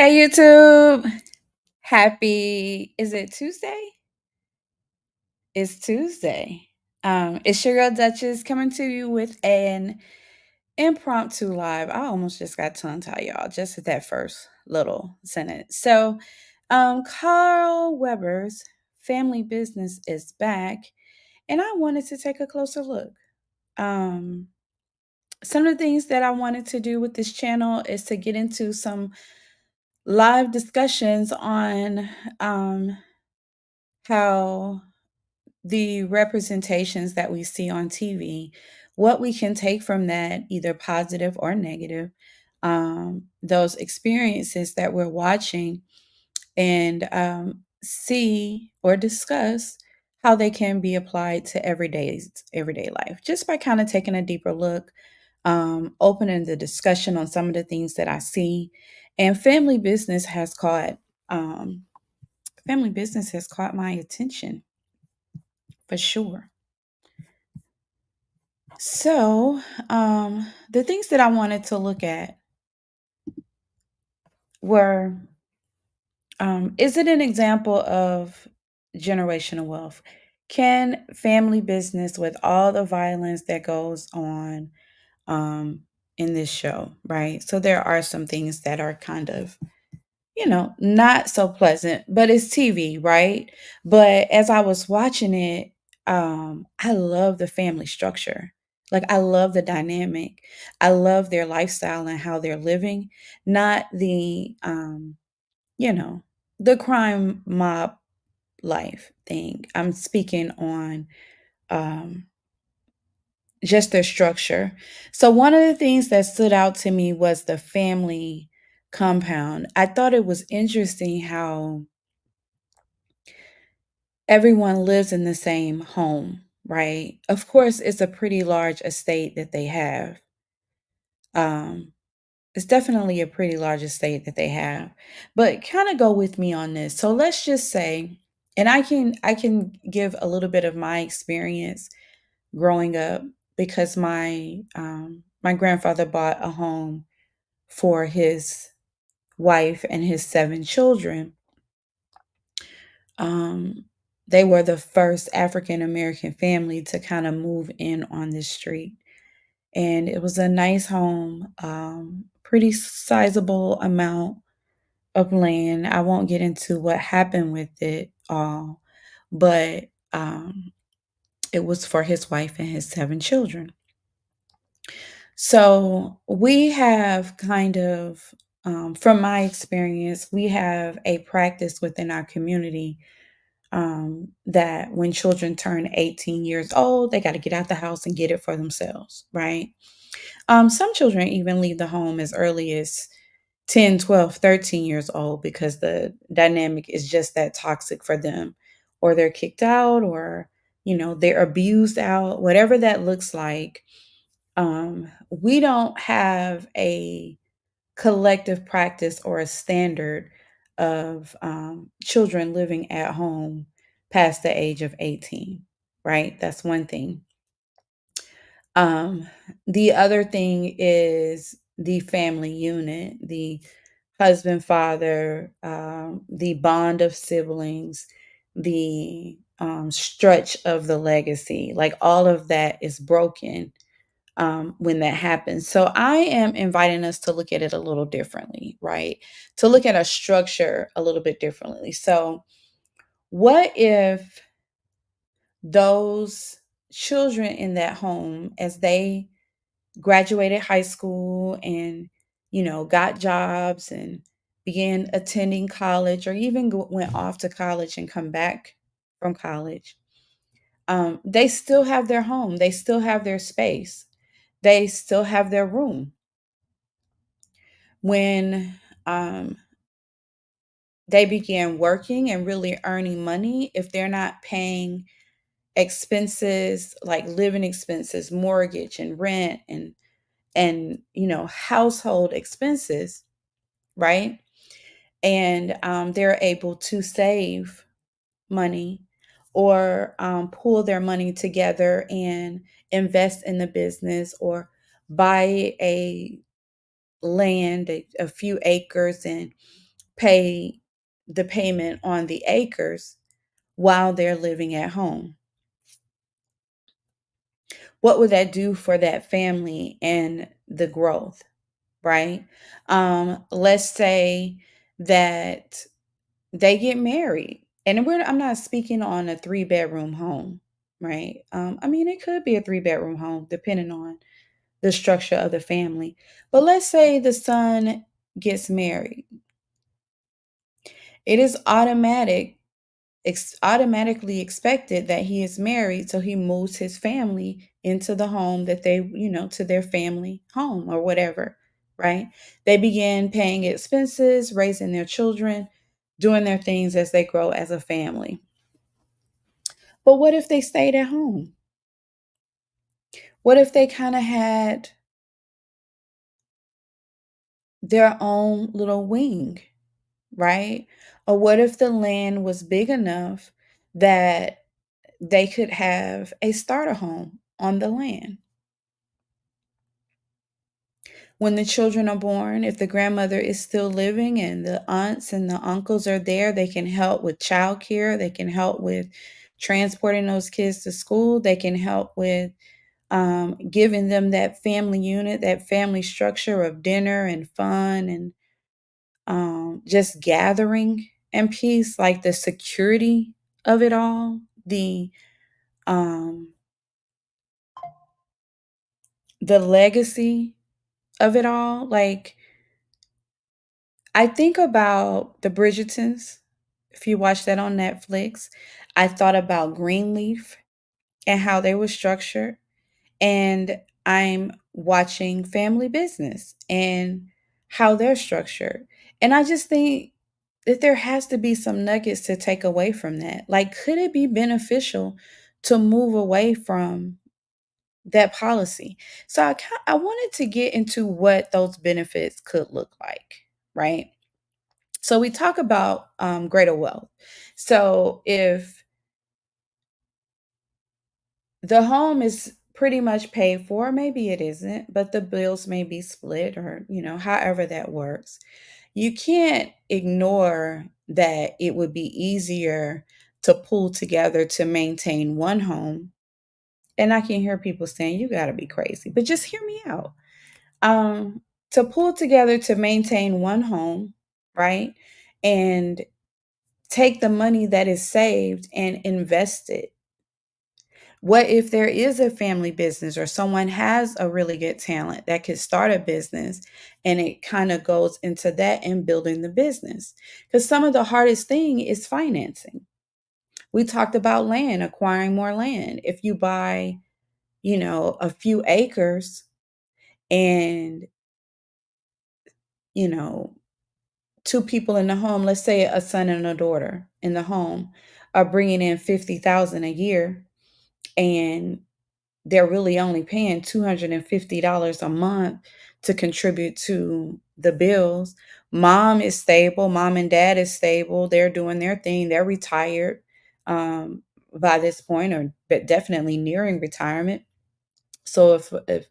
Hey YouTube. Happy, is it Tuesday? It's Tuesday. It's your girl Duchess coming to you with an impromptu live. I almost just got tongue tied, y'all, just at that first little sentence. Carl Weber's family business is back, and I wanted to take a closer look. Um, some of the things that I wanted to do with this channel is to get into some live discussions on how the representations that we see on TV, what we can take from that, either positive or negative, those experiences that we're watching, and see or discuss how they can be applied to everyday life, just by kind of taking a deeper look, opening the discussion on some of the things that I see. And um, family business has caught my attention for sure. The things that I wanted to look at were, is it an example of generational wealth? Can family business, with all the violence that goes on um, in this show, right? So there are some things that are kind of, not so pleasant, but it's TV, right? But as I was watching it, I love the family structure. Like, I love the dynamic. I love their lifestyle and how they're living, not you know, the crime mob life thing. I'm speaking on um just their structure. So one of the things that stood out to me was the family compound. I thought it was interesting how everyone lives in the same home, right? Of course, it's a pretty large estate that they have. Um, it's definitely a pretty large estate that they have. But kind of go with me on this. So let's just say, and I can give a little bit of my experience growing up, because my grandfather bought a home for his wife and his 7 children. Um, they were the first African American family to kind of move in on this street. And it was a nice home, pretty sizable amount of land. I won't get into what happened with it all, but it was for his wife and his 7 children. So we have kind of, from my experience, we have a practice within our community, that when children turn 18 years old, they got to get out the house and get it for themselves, right? Some children even leave the home as early as 10, 12, 13 years old, because the dynamic is just that toxic for them, or they're kicked out, or, they're abused out, whatever that looks like. We don't have a collective practice or a standard of children living at home past the age of 18, right? That's one thing. Um, the other thing is the family unit, the husband, father, the bond of siblings, the stretch of the legacy. Like, all of that is broken when that happens. So I am inviting us to look at it a little differently, right? To look at a structure a little bit differently. So, what if those children in that home, as they graduated high school and, got jobs and began attending college, or even went off to college and come back from college, they still have their home, they still have their space, they still have their room. When they begin working and really earning money, if they're not paying expenses like living expenses, mortgage and rent, and household expenses, right? And they're able to save money, or pull their money together and invest in the business, or buy a few acres, and pay the payment on the acres while they're living at home. What would that do for that family and the growth, right? Let's say that they get married, and I'm not speaking on a three-bedroom home, right? I mean, it could be a three-bedroom home depending on the structure of the family. But let's say the son gets married. It is automatically expected that he is married, so he moves his family into the home that to their family home or whatever, right? They begin paying expenses, raising their children, doing their things as they grow as a family. But what if they stayed at home? What if they kind of had their own little wing, right? Or what if the land was big enough that they could have a starter home on the land? When the children are born, if the grandmother is still living and the aunts and the uncles are there, they can help with childcare. They can help with transporting those kids to school. They can help with giving them that family unit, that family structure of dinner and fun and just gathering and peace, like the security of it all, um, the legacy of it all. Like, I think about the Bridgertons. If you watch that on Netflix, I thought about Greenleaf and how they were structured. And I'm watching Family Business and how they're structured. And I just think that there has to be some nuggets to take away from that. Like, could it be beneficial to move away from that policy? So I wanted to get into what those benefits could look like, right? So we talk about greater wealth. So if the home is pretty much paid for, maybe it isn't, but the bills may be split or, however that works. You can't ignore that it would be easier to pull together to maintain one home. And I can hear people saying, you got to be crazy, but just hear me out. Um, to pull together to maintain one home, right? And take the money that is saved and invest it. What if there is a family business or someone has a really good talent that could start a business and it kind of goes into that and building the business? Because some of the hardest thing is financing. We talked about land, acquiring more land. If you buy, a few acres and, you know, two people in the home, let's say a son and a daughter in the home are bringing in 50,000 a year and they're really only paying $250 a month to contribute to the bills. Mom is stable, mom and dad is stable, they're doing their thing, they're retired by this point, or but definitely nearing retirement. So if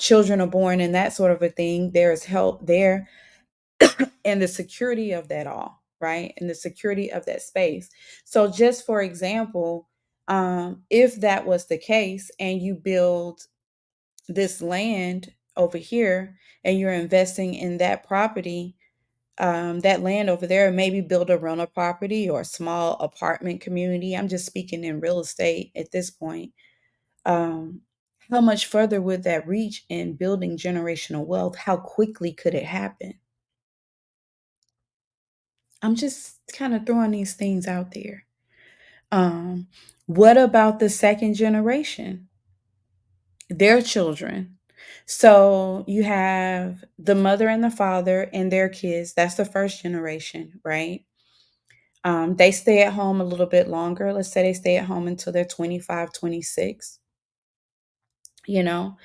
children are born and that sort of a thing, there's help there, and the security of that all, right? And the security of that space. So, just for example, if that was the case and you build this land over here and you're investing in that property, that land over there, maybe build a rental property or a small apartment community. I'm just speaking in real estate at this point. Um, how much further would that reach in building generational wealth? How quickly could it happen? I'm just kind of throwing these things out there. Um, what about the second generation? Their children. So you have the mother and the father and their kids. That's the first generation, right? They stay at home a little bit longer. Let's say they stay at home until they're 25, 26. you know,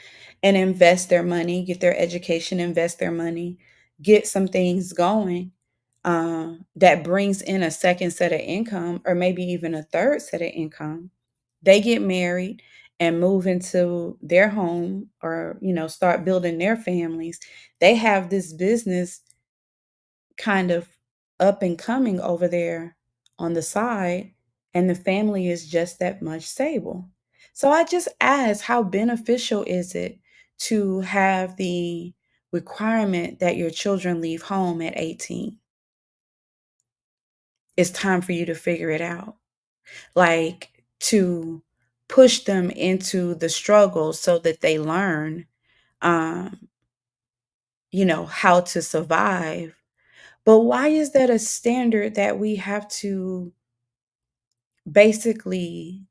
and invest their money, get their education, invest their money, get some things going that brings in a second set of income or maybe even a third set of income. They get married and move into their home or, start building their families. They have this business kind of up and coming over there on the side, and the family is just that much stable. So I just ask, how beneficial is it to have the requirement that your children leave home at 18? It's time for you to figure it out. Like, to push them into the struggle so that they learn, um, how to survive. But why is that a standard that we have to basically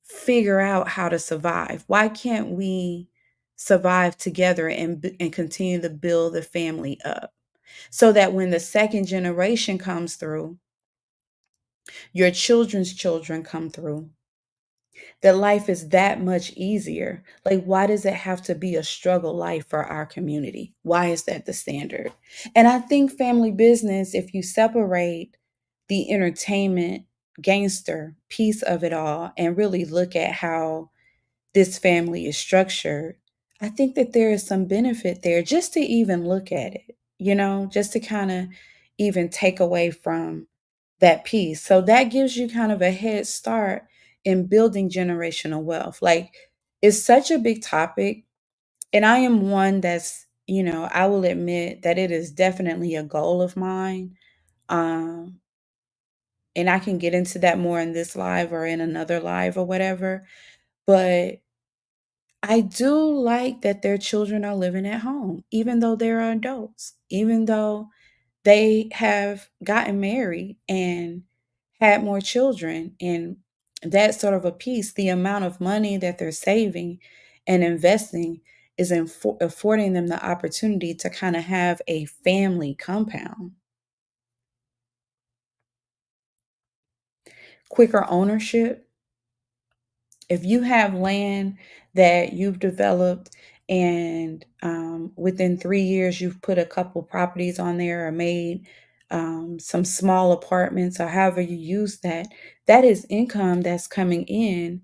figure out how to survive? Why can't we survive together and continue to build the family up so that when the second generation comes through, your children's children come through, that life is that much easier? Like, why does it have to be a struggle life for our community? Why is that the standard? And I think family business, if you separate the entertainment gangster piece of it all and really look at how this family is structured, I think that there is some benefit there just to even look at it, just to kind of even take away from that piece. So that gives you kind of a head start in building generational wealth. Like, it's such a big topic. And I am one I will admit that it is definitely a goal of mine. Um, and I can get into that more in this live or in another live or whatever. But I do like that their children are living at home, even though they're adults, even though they have gotten married and had more children. And that sort of a piece, the amount of money that they're saving and investing is affording them the opportunity to kind of have a family compound, quicker ownership. If you have land that you've developed and within 3 years you've put a couple properties on there or made some small apartments or however you use that, that is income that's coming in,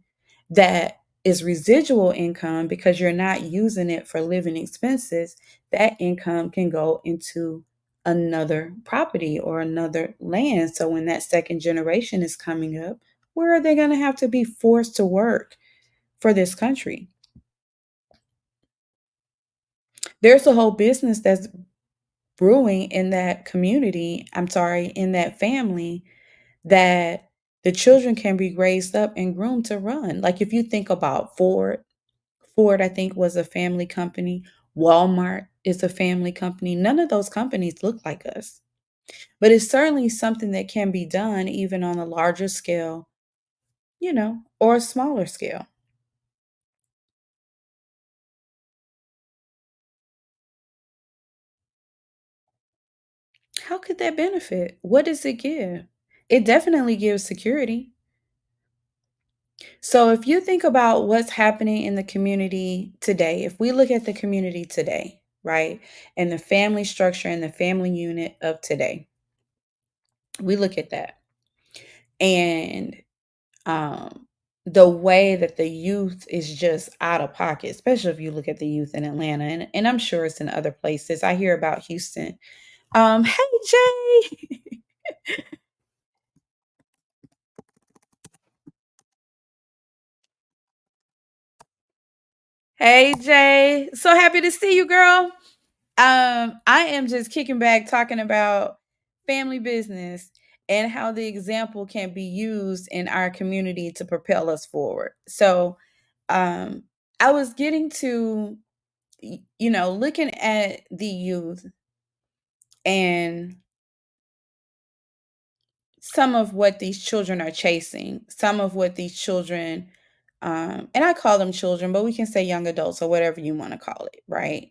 that is residual income because you're not using it for living expenses. That income can go into another property or another land. So when that second generation is coming up, where are they going to have to be forced to work for this country? There's a whole business that's brewing in that community, I'm sorry, in that family, that the children can be raised up and groomed to run. Like, if you think about Ford, I think, was a family company. Walmart is a family company. None of those companies look like us, but it's certainly something that can be done even on a larger scale, or a smaller scale. How could that benefit? What does it give? It definitely gives security. So if you think about what's happening in the community today, if we look at the community today, right, and the family structure and the family unit of today, we look at that. And um, the way that the youth is just out of pocket, especially if you look at the youth in Atlanta, and I'm sure it's in other places. I hear about Houston. Hey, Jay. Hey, Jay. So happy to see you, girl. I am just kicking back talking about family business and how the example can be used in our community to propel us forward. So, um, I was getting to, looking at the youth and some of what these children are chasing, some of what these children, and I call them children, but we can say young adults or whatever you want to call it, right?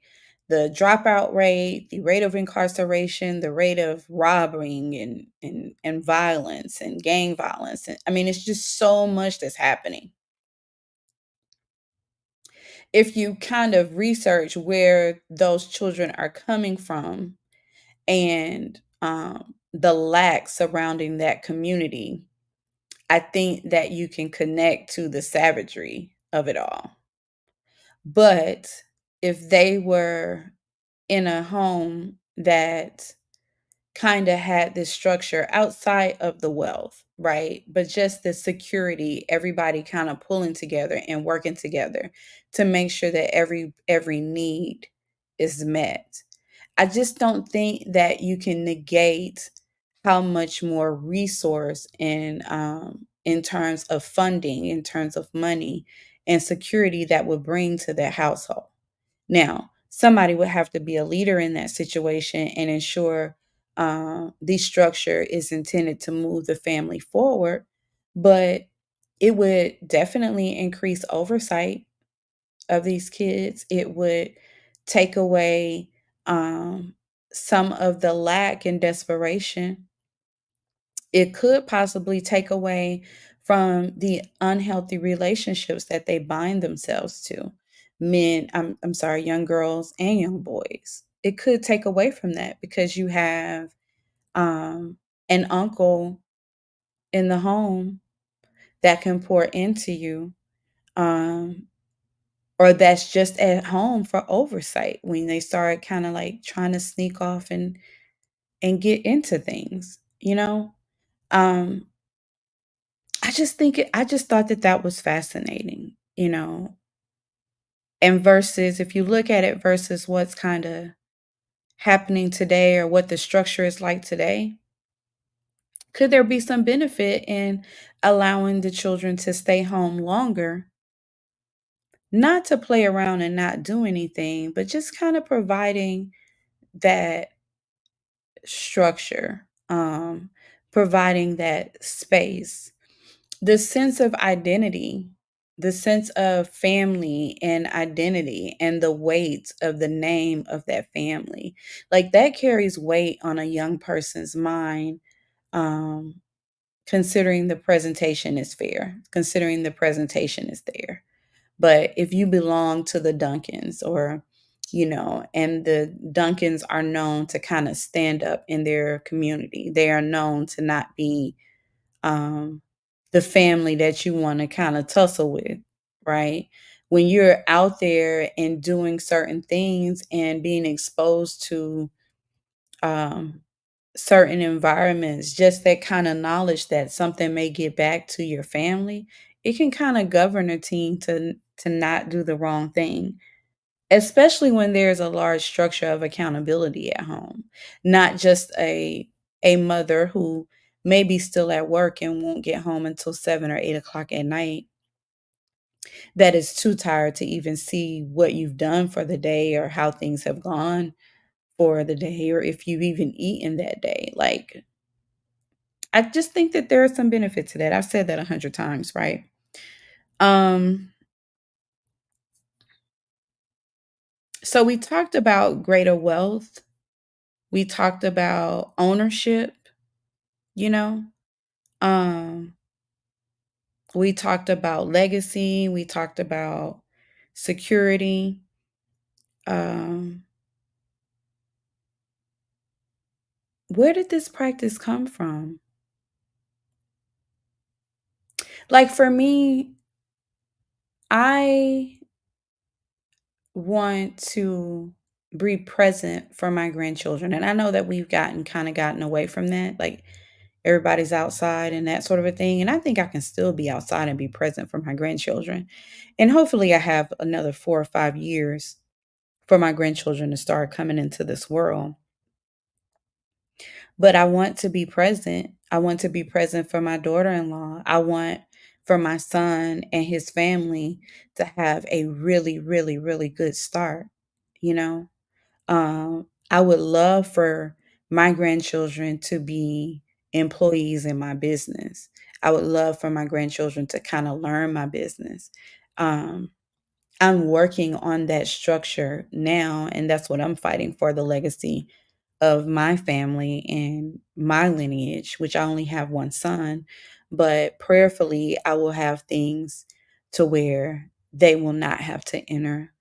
The dropout rate, the rate of incarceration, the rate of robbery and violence and gang violence. And I mean, it's just so much that's happening. If you kind of research where those children are coming from and the lack surrounding that community, I think that you can connect to the savagery of it all. But if they were in a home that kind of had this structure outside of the wealth, right? But just the security, everybody kind of pulling together and working together to make sure that every need is met. I just don't think that you can negate how much more resource in terms of funding, in terms of money and security that would bring to that household. Now, somebody would have to be a leader in that situation and ensure the structure is intended to move the family forward, but it would definitely increase oversight of these kids. It would take away some of the lack and desperation. It could possibly take away from the unhealthy relationships that they bind themselves to. I'm sorry, young girls and young boys. It could take away from that because you have um, an uncle in the home that can pour into you, um, or that's just at home for oversight when they start kind of like trying to sneak off and get into things, you know? Um, I just thought that that was fascinating, you know? And versus if you look at it versus what's kinda happening today or what the structure is like today, could there be some benefit in allowing the children to stay home longer, not to play around and not do anything, but just kinda providing that structure, providing that space? The sense of identity, the sense of family and identity and the weight of the name of that family, like, that carries weight on a young person's mind, um, considering the presentation is fair, considering the presentation is there. But if you belong to the Duncans or, and the Duncans are known to kinda stand up in their community, they are known to not be um, the family that you wanna kinda tussle with, right? When you're out there and doing certain things and being exposed to, um, certain environments, just that kinda knowledge that something may get back to your family, it can kinda govern a teen to not do the wrong thing, especially when there's a large structure of accountability at home, not just a mother who may be still at work and won't get home until 7 or 8 o'clock at night, that is too tired to even see what you've done for the day or how things have gone for the day or if you've even eaten that day. Like, I just think that there is some benefit to that. I've said that 100 times, right? Um, so we talked about greater wealth. We talked about ownership, you know? Um, we talked about legacy, we talked about security. Um, where did this practice come from? Like for me, I want to be present for my grandchildren. And I know that we've gotten away from that. Like everybody's outside and that sort of a thing. And I think I can still be outside and be present for my grandchildren. And hopefully I have another 4 or 5 years for my grandchildren to start coming into this world. But I want to be present. I want to be present for my daughter-in-law. I want for my son and his family to have a really, really, really good start, you know? I would love for my grandchildren to be employees in my business. I would love for my grandchildren to kind of learn my business. Um, I'm working on that structure now, and that's what I'm fighting for, the legacy of my family and my lineage, which I only have one son, but prayerfully, I will have things to where they will not have to enter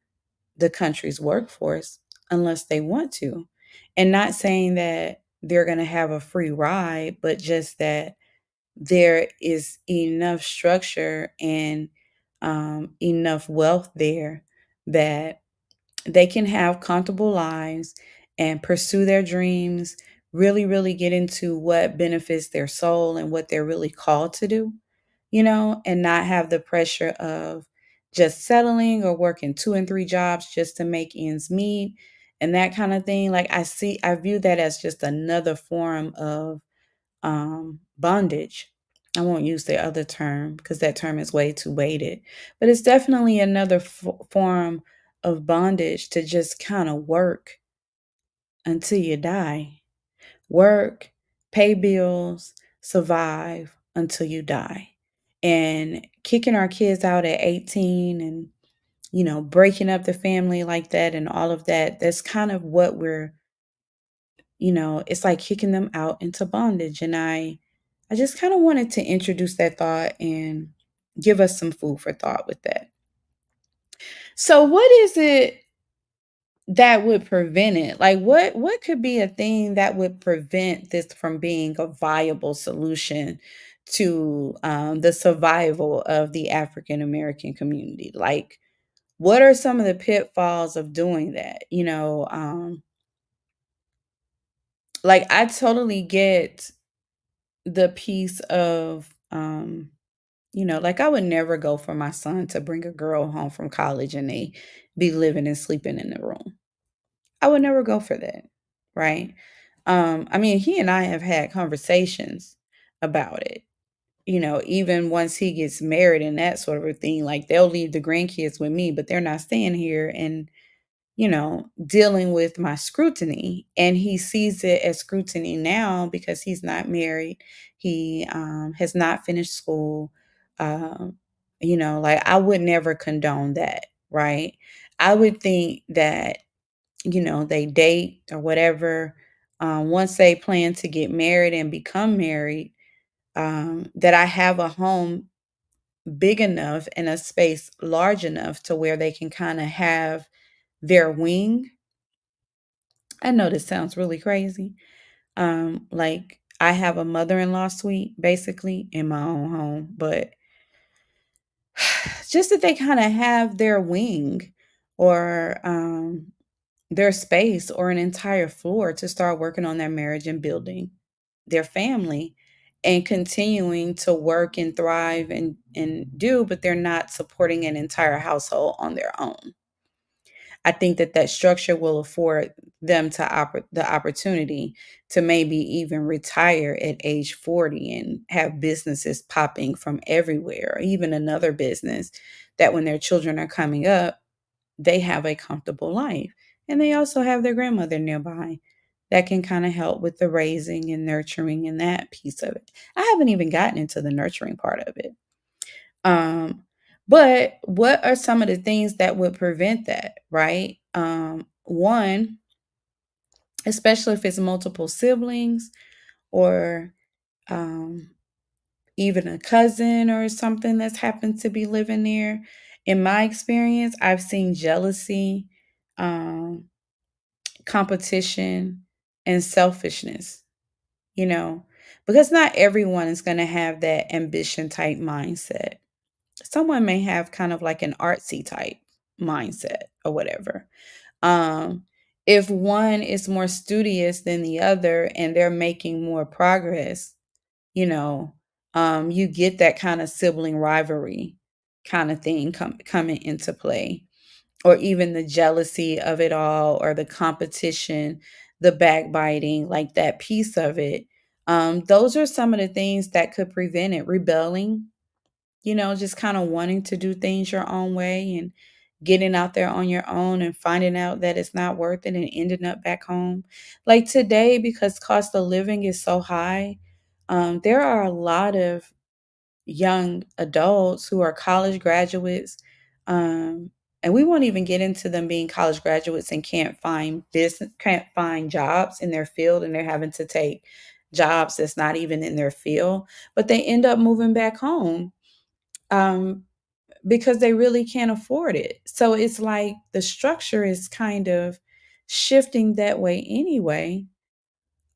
the country's workforce unless they want to. And not saying that they're going to have a free ride, but just that there is enough structure and enough wealth there that they can have comfortable lives and pursue their dreams, really, really get into what benefits their soul and what they're really called to do, and not have the pressure of just settling or working 2 and 3 jobs just to make ends meet and that kind of thing. Like I view that as just another form of bondage. I won't use the other term because that term is way too weighted, but it's definitely another form of bondage to just kind of work until you die. Work, pay bills, survive until you die. And kicking our kids out at 18 and, breaking up the family like that and all of that, that's kind of what it's like kicking them out into bondage. And I just kind of wanted to introduce that thought and give us some food for thought with that. So what is it that would prevent it? Like what could be a thing that would prevent this from being a viable solution to the survival of the African American community? Like what are some of the pitfalls of doing that? Like I totally get the piece of like I would never go for my son to bring a girl home from college and they be living and sleeping in the room. I would never go for that, right? I mean, he and I have had conversations about it. Even once he gets married and that sort of a thing, like they'll leave the grandkids with me, but they're not staying here and, dealing with my scrutiny. And he sees it as scrutiny now because he's not married. He has not finished school. Um, like I would never condone that, right? I would think that they date or whatever. Once they plan to get married and become married, that I have a home big enough and a space large enough to where they can kind of have their wing. I know this sounds really crazy. Like I have a mother-in-law suite basically in my own home, but just that they kind of have their wing or their space or an entire floor to start working on their marriage and building their family and continuing to work and thrive and do, but they're not supporting an entire household on their own. I think that that structure will afford them the opportunity to maybe even retire at age 40 and have businesses popping from everywhere, or even another business that when their children are coming up, they have a comfortable life. And they also have their grandmother nearby that can kind of help with the raising and nurturing and that piece of it. I haven't even gotten into the nurturing part of it. Um, but what are some of the things that would prevent that, right? One, especially if it's multiple siblings or um, even a cousin or something that's happened to be living there. In my experience, I've seen jealousy, um, competition, and selfishness, you know, because not everyone is going to have that ambition type mindset. Someone may have kind of like an artsy type mindset or whatever. Um, if one is more studious than the other and they're making more progress, you know, you get that kind of sibling rivalry kind of thing coming into play, or even the jealousy of it all, or the competition, the backbiting, like that piece of it. Those are some of the things that could prevent it. Rebelling, just kind of wanting to do things your own way and getting out there on your own and finding out that it's not worth it and ending up back home. Like today, because cost of living is so high, there are a lot of young adults who are college graduates. Um, and we won't even get into them being college graduates and can't find jobs in their field, and they're having to take jobs that's not even in their field, but they end up moving back home um, because they really can't afford it. So it's like the structure is kind of shifting that way anyway.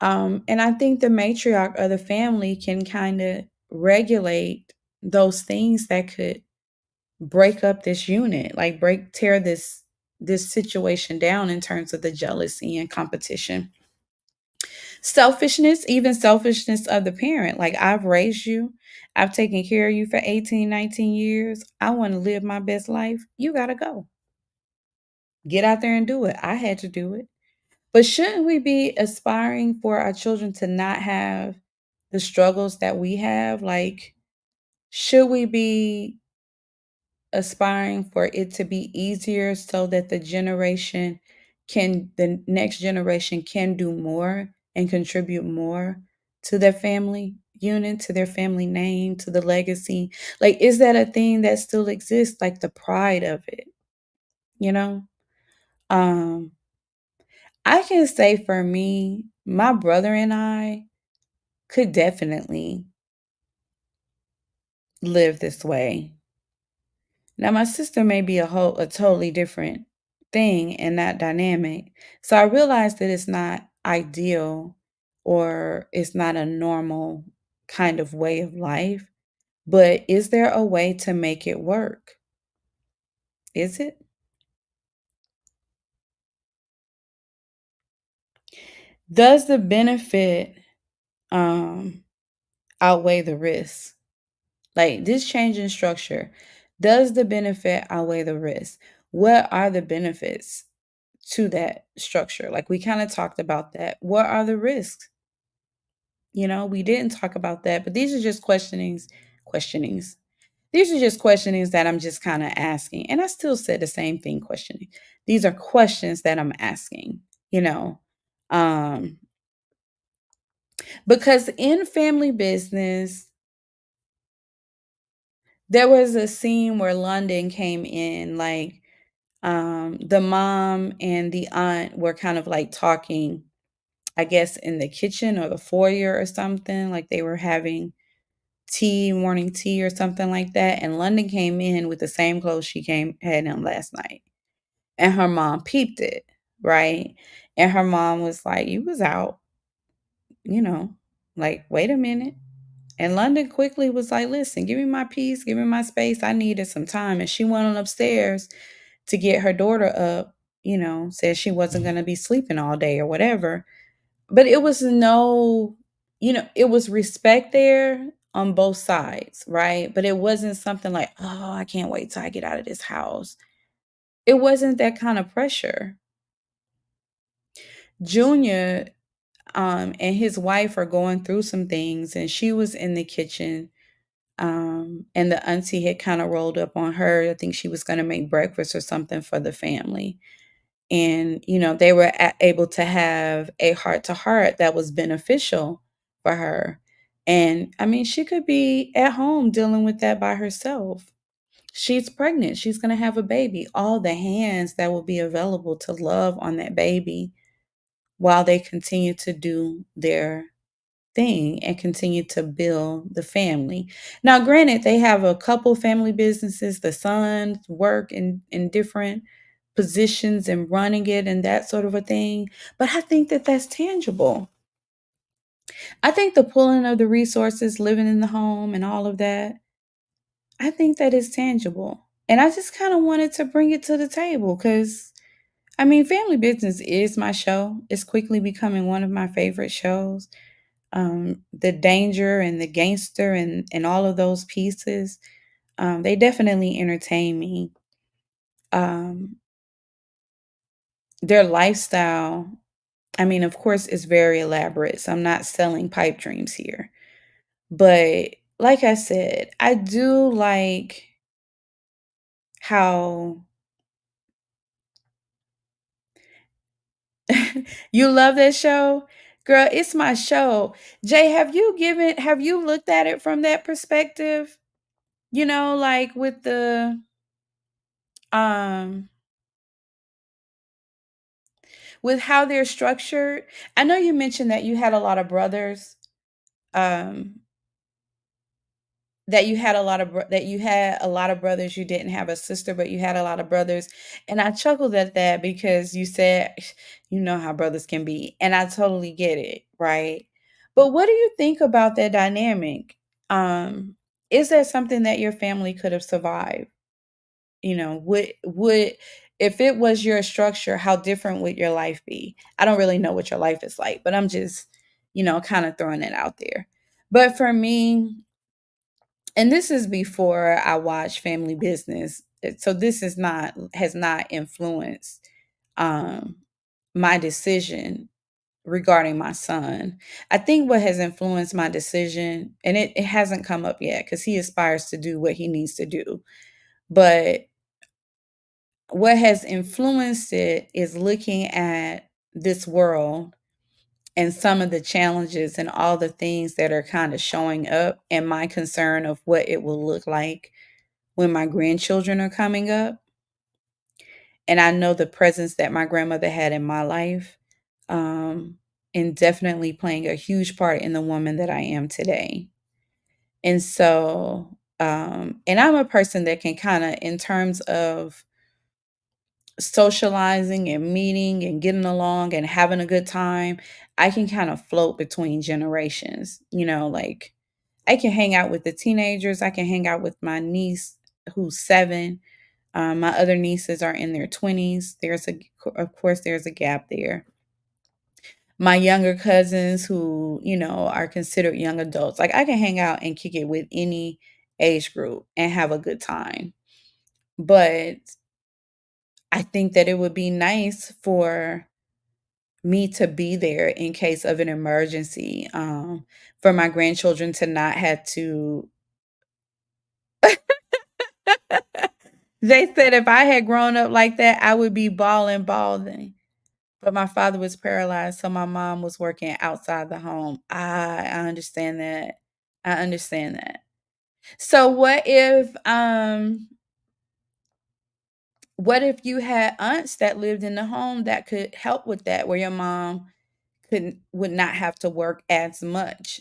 And I think the matriarch of the family can kind of regulate those things that could break up this unit, like tear this situation down in terms of the jealousy and competition. Selfishness, even selfishness of the parent. Like, I've raised you, I've taken care of you for 18, 19 years. I want to live my best life. You got to go. Get out there and do it. I had to do it. But shouldn't we be aspiring for our children to not have the struggles that we have? Like, should we be aspiring for it to be easier so that the next generation can do more and contribute more to their family unit, to their family name, to the legacy? Like, is that a thing that still exists? Like the pride of it, you know? Um, I can say for me, my brother and I could definitely live this way. Now, my sister may be a totally different thing in that dynamic. So I realized that it's not ideal or it's not a normal kind of way of life. But is there a way to make it work? Is it? Does the benefit um, outweigh the risk? Like this change in structure, does the benefit outweigh the risk? What are the benefits to that structure? Like we kind of talked about that. What are the risks? We didn't talk about that, but these are just questionings. These are just questionings that I'm just kind of asking. And I still said the same thing, questioning. These are questions that I'm asking, you know. Um, because in family business, there was a scene where London came in, like the mom and the aunt were kind of like talking, I guess, in the kitchen or the foyer or something. Like they were having tea, morning tea or something like that. And London came in with the same clothes she came had on last night. And her mom peeped it, right? And her mom was like, "You was out, you know, like, wait a minute." And London quickly was like, "Listen, give me my peace, give me my space. I needed some time." And she went on upstairs to get her daughter up, said she wasn't going to be sleeping all day or whatever. But it was it was respect there on both sides, right? But it wasn't something like, "Oh, I can't wait till I get out of this house." It wasn't that kind of pressure. Junior and his wife are going through some things, and she was in the kitchen. And the auntie had kind of rolled up on her. I think she was going to make breakfast or something for the family. And, they were able to have a heart to heart that was beneficial for her. And I mean, she could be at home dealing with that by herself. She's pregnant. She's going to have a baby. All the hands that will be available to love on that baby while they continue to do their thing and continue to build the family. Now, granted, they have a couple family businesses. The sons work in different positions and running it and that sort of a thing. But I think that that's tangible. I think the pulling of the resources, living in the home, and all of that, I think that is tangible. And I just kind of wanted to bring it to the table because, I mean, Family Business is my show. It's quickly becoming one of my favorite shows. The danger and the gangster and all of those pieces, they definitely entertain me. Um, their lifestyle, I mean, of course, is very elaborate. So I'm not selling pipe dreams here. But like I said, I do like how you love that show. Girl, it's my show. Jay, have you looked at it from that perspective? Like with um with how they're structured. I know you mentioned that you had a lot of brothers, um, that you had a lot of brothers. You didn't have a sister, but you had a lot of brothers. And I chuckled at that because you said, you know how brothers can be. And I totally get it, right? But what do you think about that dynamic? Um, is that something that your family could have survived? Would if it was your structure, how different would your life be? I don't really know what your life is like, but I'm just kind of throwing it out there. But for me, and this is before I watch Family Business, so this is not has not influenced um my decision regarding my son. I think what has influenced my decision, and it hasn't come up yet because he aspires to do what he needs to do. But what has influenced it is looking at this world and some of the challenges and all the things that are kind of showing up, and my concern of what it will look like when my grandchildren are coming up. And I know the presence that my grandmother had in my life, um, and definitely playing a huge part in the woman that I am today. And so, and I'm a person that can kind of, in terms of socializing and meeting and getting along and having a good time, I can kind of float between generations. Like I can hang out with the teenagers, I can hang out with my niece who's 7. My other nieces are in their 20s. Of course, there's a gap there. My younger cousins who, are considered young adults. Like I can hang out and kick it with any age group and have a good time. But I think that it would be nice for me to be there in case of an emergency, for my grandchildren to not have to. They said if I had grown up like that, I would be balling, balling. But my father was paralyzed, so my mom was working outside the home. I understand that. I understand that. So what if you had aunts that lived in the home that could help with that, where your mom would not have to work as much,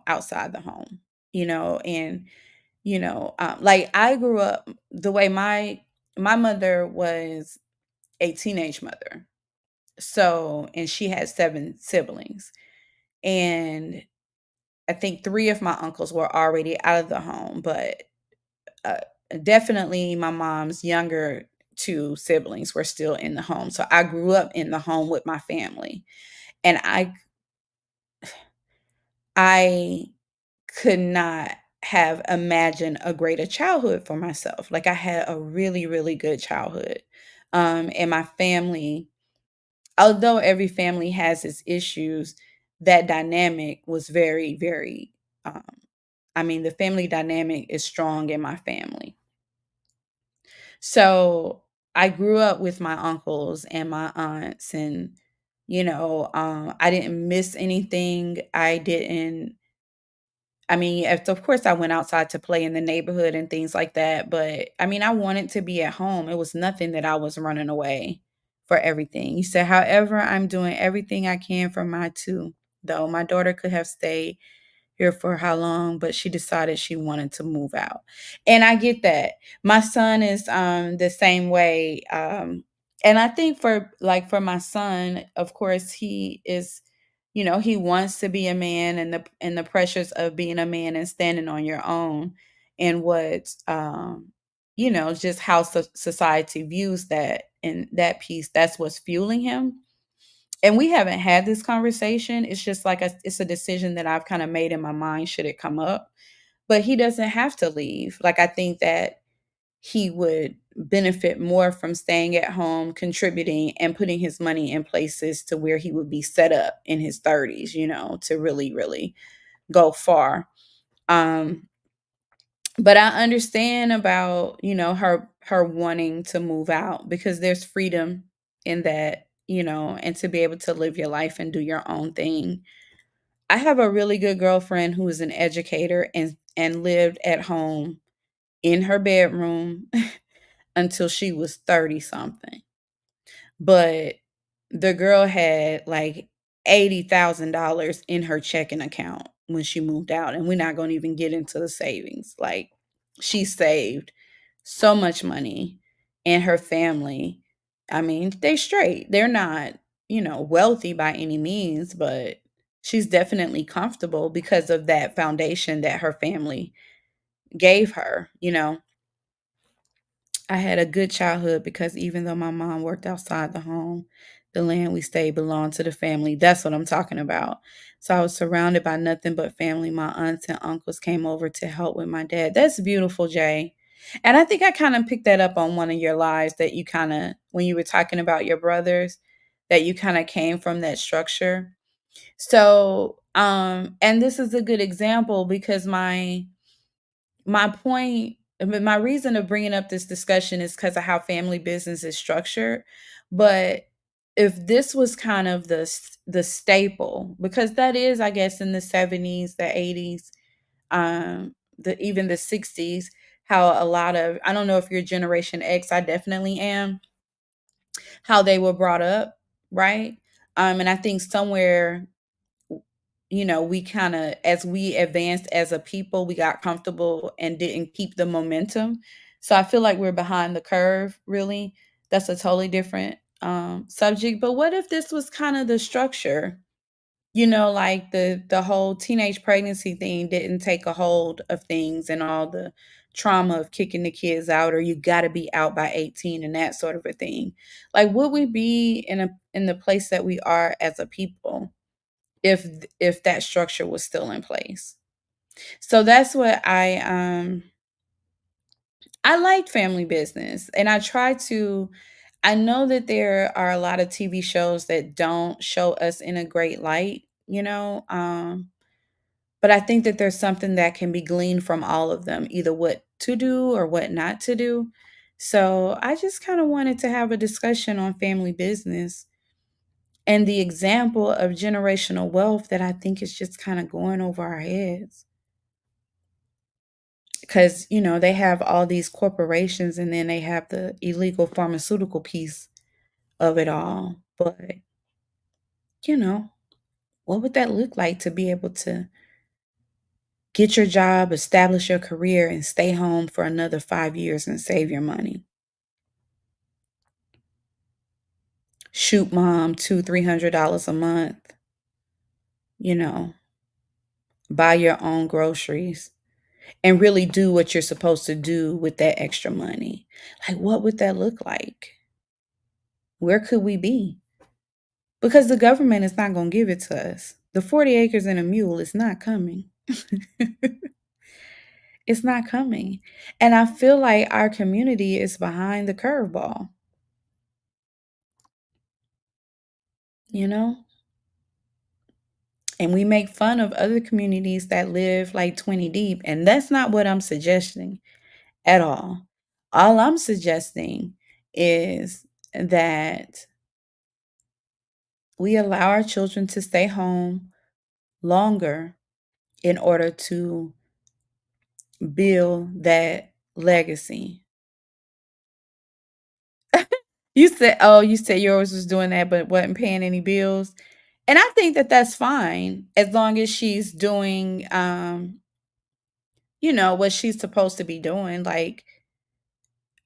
outside the home, and like I grew up the way my mother was a teenage mother. So, and she had 7 siblings. And I think 3 of my uncles were already out of the home, but uh, definitely my mom's younger 2 siblings were still in the home. So I grew up in the home with my family. And I could not have imagined a greater childhood for myself. Like I had a really, really good childhood. And my family, although every family has its issues, that dynamic was very, very, um, I mean, the family dynamic is strong in my family. So I grew up with my uncles and my aunts, and, I didn't miss anything. I mean, of course, I went outside to play in the neighborhood and things like that, but I mean, I wanted to be at home. It was nothing that I was running away for everything. You said, however, I'm doing everything I can for my 2, though my daughter could have stayed here for how long, but she decided she wanted to move out. And I get that. My son is the same way. And I think for my son, of course, he is, he wants to be a man, and the pressures of being a man and standing on your own, and what just how society views that, and that piece, that's what's fueling him. And we haven't had this conversation. It's just like it's a decision that I've kind of made in my mind should it come up. But he doesn't have to leave. Like I think that he would benefit more from staying at home, contributing, and putting his money in places to where he would be set up in his 30s, to really, really go far. Um, but I understand about, her wanting to move out because there's freedom in that, and to be able to live your life and do your own thing. I have a really good girlfriend who is an educator and lived at home in her bedroom until she was 30 something. But the girl had like $80,000 in her checking account when she moved out. And we're not going to even get into the savings. Like she saved so much money, and her family, I mean, they straight. They're not, wealthy by any means, but she's definitely comfortable because of that foundation that her family gave her. I had a good childhood because even though my mom worked outside the home, The land we stayed belonged to the family. That's what I'm talking about. So I was surrounded by nothing but family. My aunts and uncles came over to help with my dad. That's beautiful, Jay. And I think I kind of picked that up on one of your lives that you kind of, when you were talking about your brothers, that you kind of came from that structure. So, and this is a good example because my point, I mean, my reason of bringing up this discussion is because of how family business is structured. But if this was kind of the staple, because that is, I guess, in the 70s, the 80s, the even the 60s, how a lot of, I don't know if you're Generation X, I definitely am, how they were brought up, right? And I think somewhere, we kind of, as we advanced as a people, we got comfortable and didn't keep the momentum. So I feel like we're behind the curve, really. That's a totally different subject. But what if this was kind of the structure? Like the whole teenage pregnancy thing didn't take a hold of things, and all the trauma of kicking the kids out, or you got to be out by 18 and that sort of a thing. Like, would we be in the place that we are as a people if if that structure was still in place? So that's what I liked family business, and I know that there are a lot of TV shows that don't show us in a great light, but I think that there's something that can be gleaned from all of them, either what to do or what not to do. So I just kind of wanted to have a discussion on family business and the example of generational wealth that I think is just kind of going over our heads. Because, they have all these corporations, and then they have the illegal pharmaceutical piece of it all. But, you know, what would that look like to be able to get your job, establish your career, and stay home for another 5 years and save your money? Shoot mom two, $300 a month, you know, buy your own groceries, and really do what you're supposed to do with that extra money. Like, what would that look like? Where could we be? Because the government is not going to give it to us. The 40 acres and a mule is not coming. It's not coming. And I feel like our community is behind the curveball, you know? And we make fun of other communities that live like 20 deep. And that's not what I'm suggesting at all. All I'm suggesting is that we allow our children to stay home longer in order to build that legacy. You said yours was doing that, but wasn't paying any bills. And I think that that's fine as long as she's doing, what she's supposed to be doing. Like,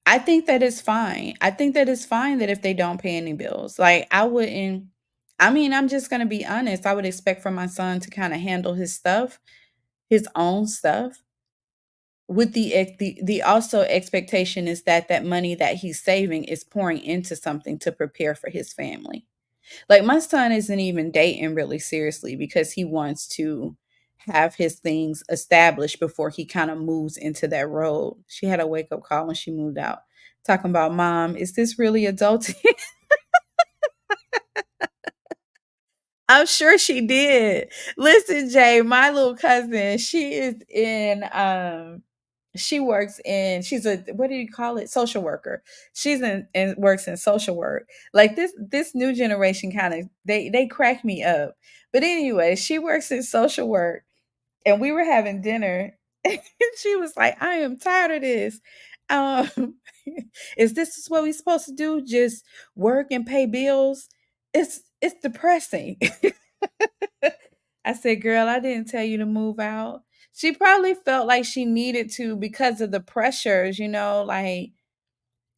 I think that is fine. I think that it's fine that if they don't pay any bills, like, I mean, I'm just going to be honest. I would expect for my son to kind of handle his stuff, his own stuff. With the also expectation is that that money that he's saving is pouring into something to prepare for his family. Like, my son isn't even dating really seriously because he wants to have his things established before he kind of moves into that road. She had a wake up call when she moved out, talking about, Mom, is this really adulting? I'm sure she did. Listen, Jay, my little cousin, she works in, she's a, what do you call it, social worker. She's in and works in social work. Like, this new generation kind of, they crack me up. But anyway, she works in social work, and we were having dinner, and she was like, I am tired of this. um is this what we supposed to do, just work and pay bills? It's depressing. I said, girl, I didn't tell you to move out. She probably felt like she needed to because of the pressures, like,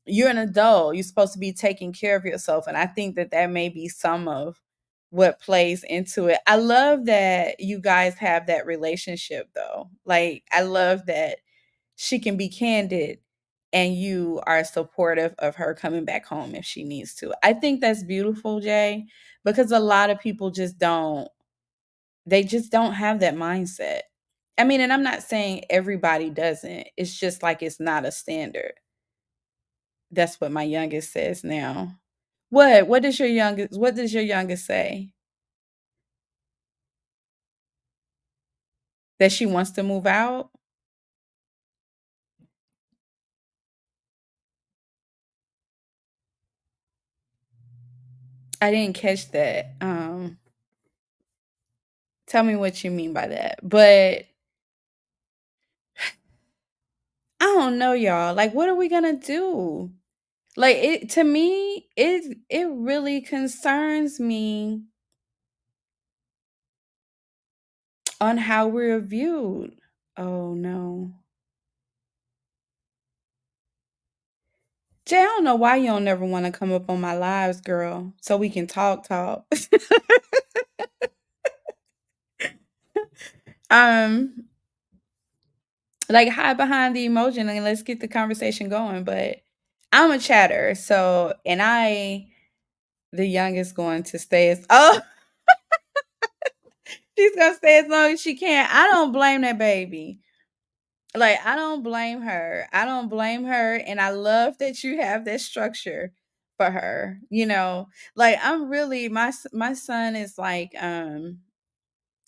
you're an adult. You're supposed to be taking care of yourself. And I think that that may be some of what plays into it. I love that you guys have that relationship, though. Like, I love that she can be candid and you are supportive of her coming back home if she needs to. I think that's beautiful, Jay, because a lot of people just don't, they just don't have that mindset. I mean, and I'm not saying everybody doesn't. It's just like it's not a standard. That's what my youngest says now. What? What does your youngest say? That she wants to move out? I didn't catch that. Tell me what you mean by that. But I don't know, y'all. Like, what are we gonna do? Like, it to me, it really concerns me on how we're viewed. Oh no. Jay, I don't know why you don't never want to come up on my lives, girl, so we can talk. um, like hide behind the emoji and let's get the conversation going. But I'm a chatter, so and the youngest going to stay as oh she's gonna stay as long as she can. I don't blame that baby. Like, I don't blame her. I don't blame her, and I love that you have that structure for her, you know? Like, I'm really my son is like,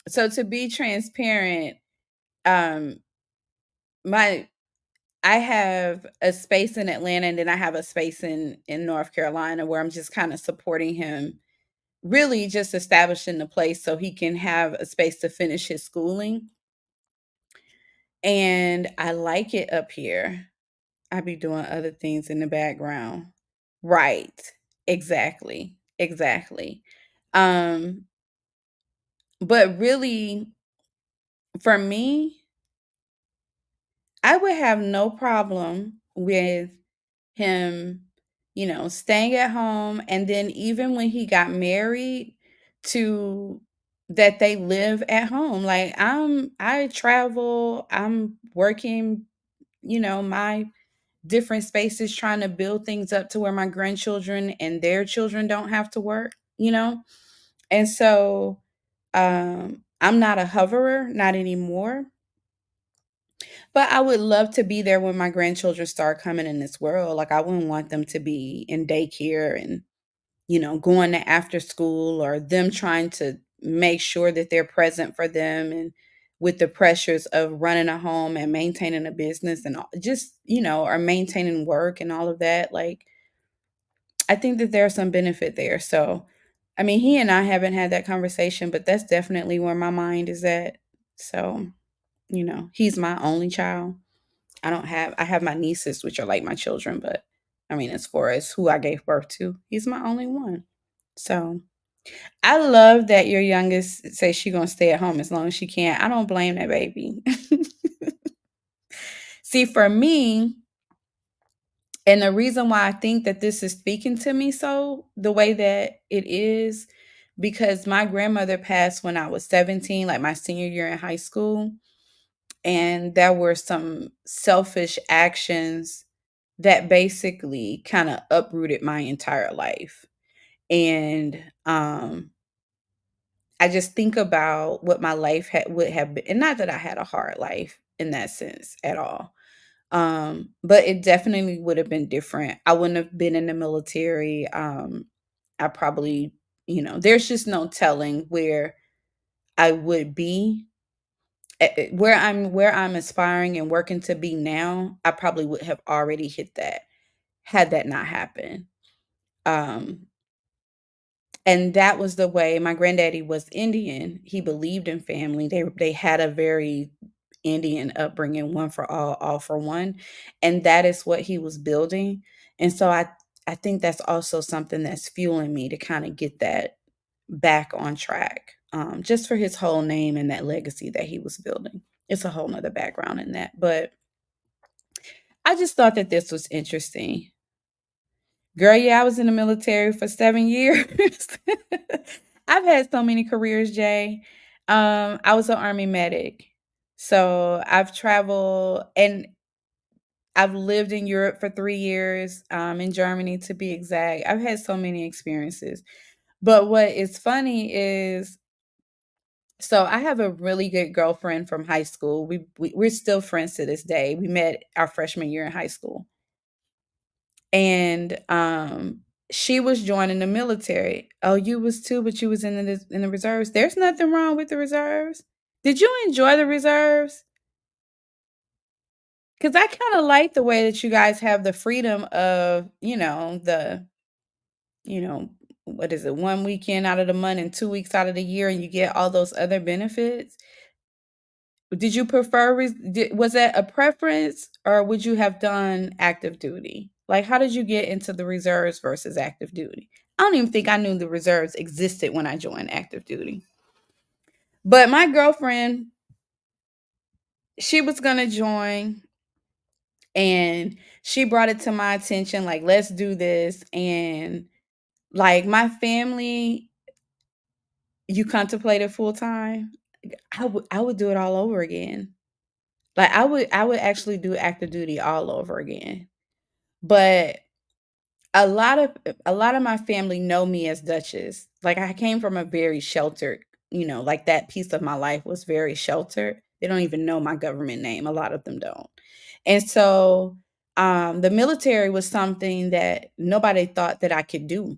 so to be transparent, um, my I have a space in Atlanta, and then I have a space in North Carolina where I'm just kinda supporting him, really just establishing the place so he can have a space to finish his schooling, and I like it up here. I be doing other things in the background. Right. Exactly. Exactly. Um, but really, for me, I would have no problem with him, staying at home. And then even when he got married, to that they live at home. Like I travel, I'm working, my different spaces trying to build things up to where my grandchildren and their children don't have to work. And so I'm not a hoverer, not anymore. But I would love to be there when my grandchildren start coming in this world. Like I wouldn't want them to be in daycare and, going to after school or them trying to make sure that they're present for them and with the pressures of running a home and maintaining a business and just, or maintaining work and all of that. Like I think that there's some benefit there. So, I mean, he and I haven't had that conversation, but that's definitely where my mind is at. So, he's my only child. I have my nieces, which are like my children, but I mean, as far as who I gave birth to, he's my only one. So, I love that your youngest say she gonna stay at home as long as she can. I don't blame that baby. See, for me, and the reason why I think that this is speaking to me so the way that it is, because my grandmother passed when I was 17, like my senior year in high school. And there were some selfish actions that basically kind of uprooted my entire life. And I just think about what my life would have been. And not that I had a hard life in that sense at all. But it definitely would have been different. I wouldn't have been in the military. I probably, there's just no telling where I would be. Where I'm aspiring and working to be now. I probably would have already hit that had that not happened. Um, and that was the way my granddaddy was Indian. He believed in family. They had a very Indian upbringing, one for all for one, and that is what he was building. And so I think that's also something that's fueling me to kind of get that back on track. Just for his whole name and that legacy that he was building. It's a whole nother background in that. But I just thought that this was interesting. Girl, yeah, I was in the military for 7 years. I've had so many careers, Jay. I was an Army medic. So I've traveled and I've lived in Europe for 3 years, in Germany to be exact. I've had so many experiences. But what is funny is so I have a really good girlfriend from high school. We're still friends to this day. We met our freshman year in high school. And she was joining the military. Oh, you was too, but you was in the reserves. There's nothing wrong with the reserves. Did you enjoy the reserves? Because I kind of like the way that you guys have the freedom of, you know, what is it, 1 weekend out of the month and 2 weeks out of the year, and you get all those other benefits. Did you prefer, was that a preference, or would you have done active duty? Like, how did you get into the reserves versus active duty? I don't even think I knew the reserves existed when I joined active duty. But my girlfriend, she was going to join, and she brought it to my attention, like, let's do this. And like my family, you contemplated full time. I would do it all over again. Like I would actually do active duty all over again. But a lot of a lot of my family know me as Duchess. Like I came from a very sheltered, like that piece of my life was very sheltered. They don't even know my government name. A lot of them don't. And so the military was something that nobody thought that I could do.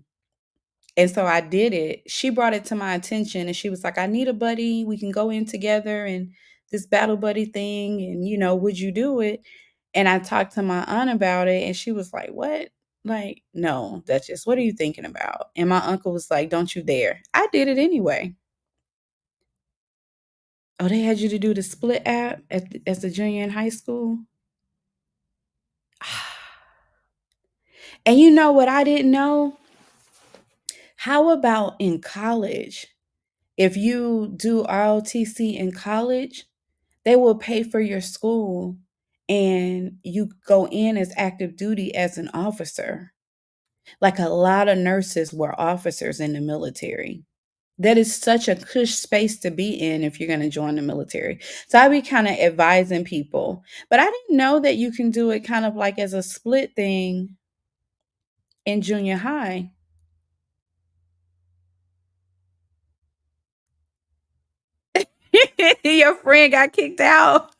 And so I did it. She brought it to my attention and she was like, I need a buddy. We can go in together and this battle buddy thing. And, would you do it? And I talked to my aunt about it and she was like, what? Like, no, Duchess, what are you thinking about? And my uncle was like, don't you dare. I did it anyway. Oh, they had you to do the split app as a junior in high school? And you know what I didn't know? How about in college? If you do ROTC in college, they will pay for your school and you go in as active duty as an officer. Like a lot of nurses were officers in the military. That is such a cush space to be in if you're going to join the military. So I be kind of advising people, but I didn't know that you can do it kind of like as a split thing in junior high. Your friend got kicked out.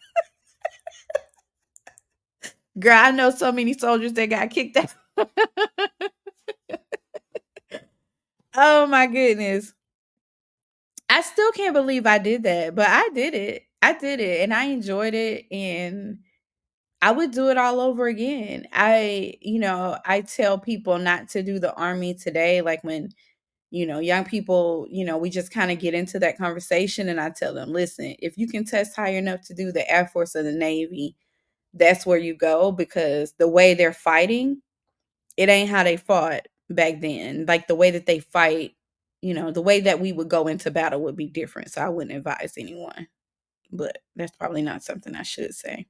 Girl, I know so many soldiers that got kicked out. Oh my goodness. I still can't believe I did that, but I did it. I did it and I enjoyed it and I would do it all over again. I tell people not to do the army today like when, young people, we just kind of get into that conversation and I tell them, "Listen, if you can test high enough to do the Air Force or the Navy, that's where you go because the way they're fighting, it ain't how they fought back then. Like the way that they fight, the way that we would go into battle would be different. So I wouldn't advise anyone. But that's probably not something I should say.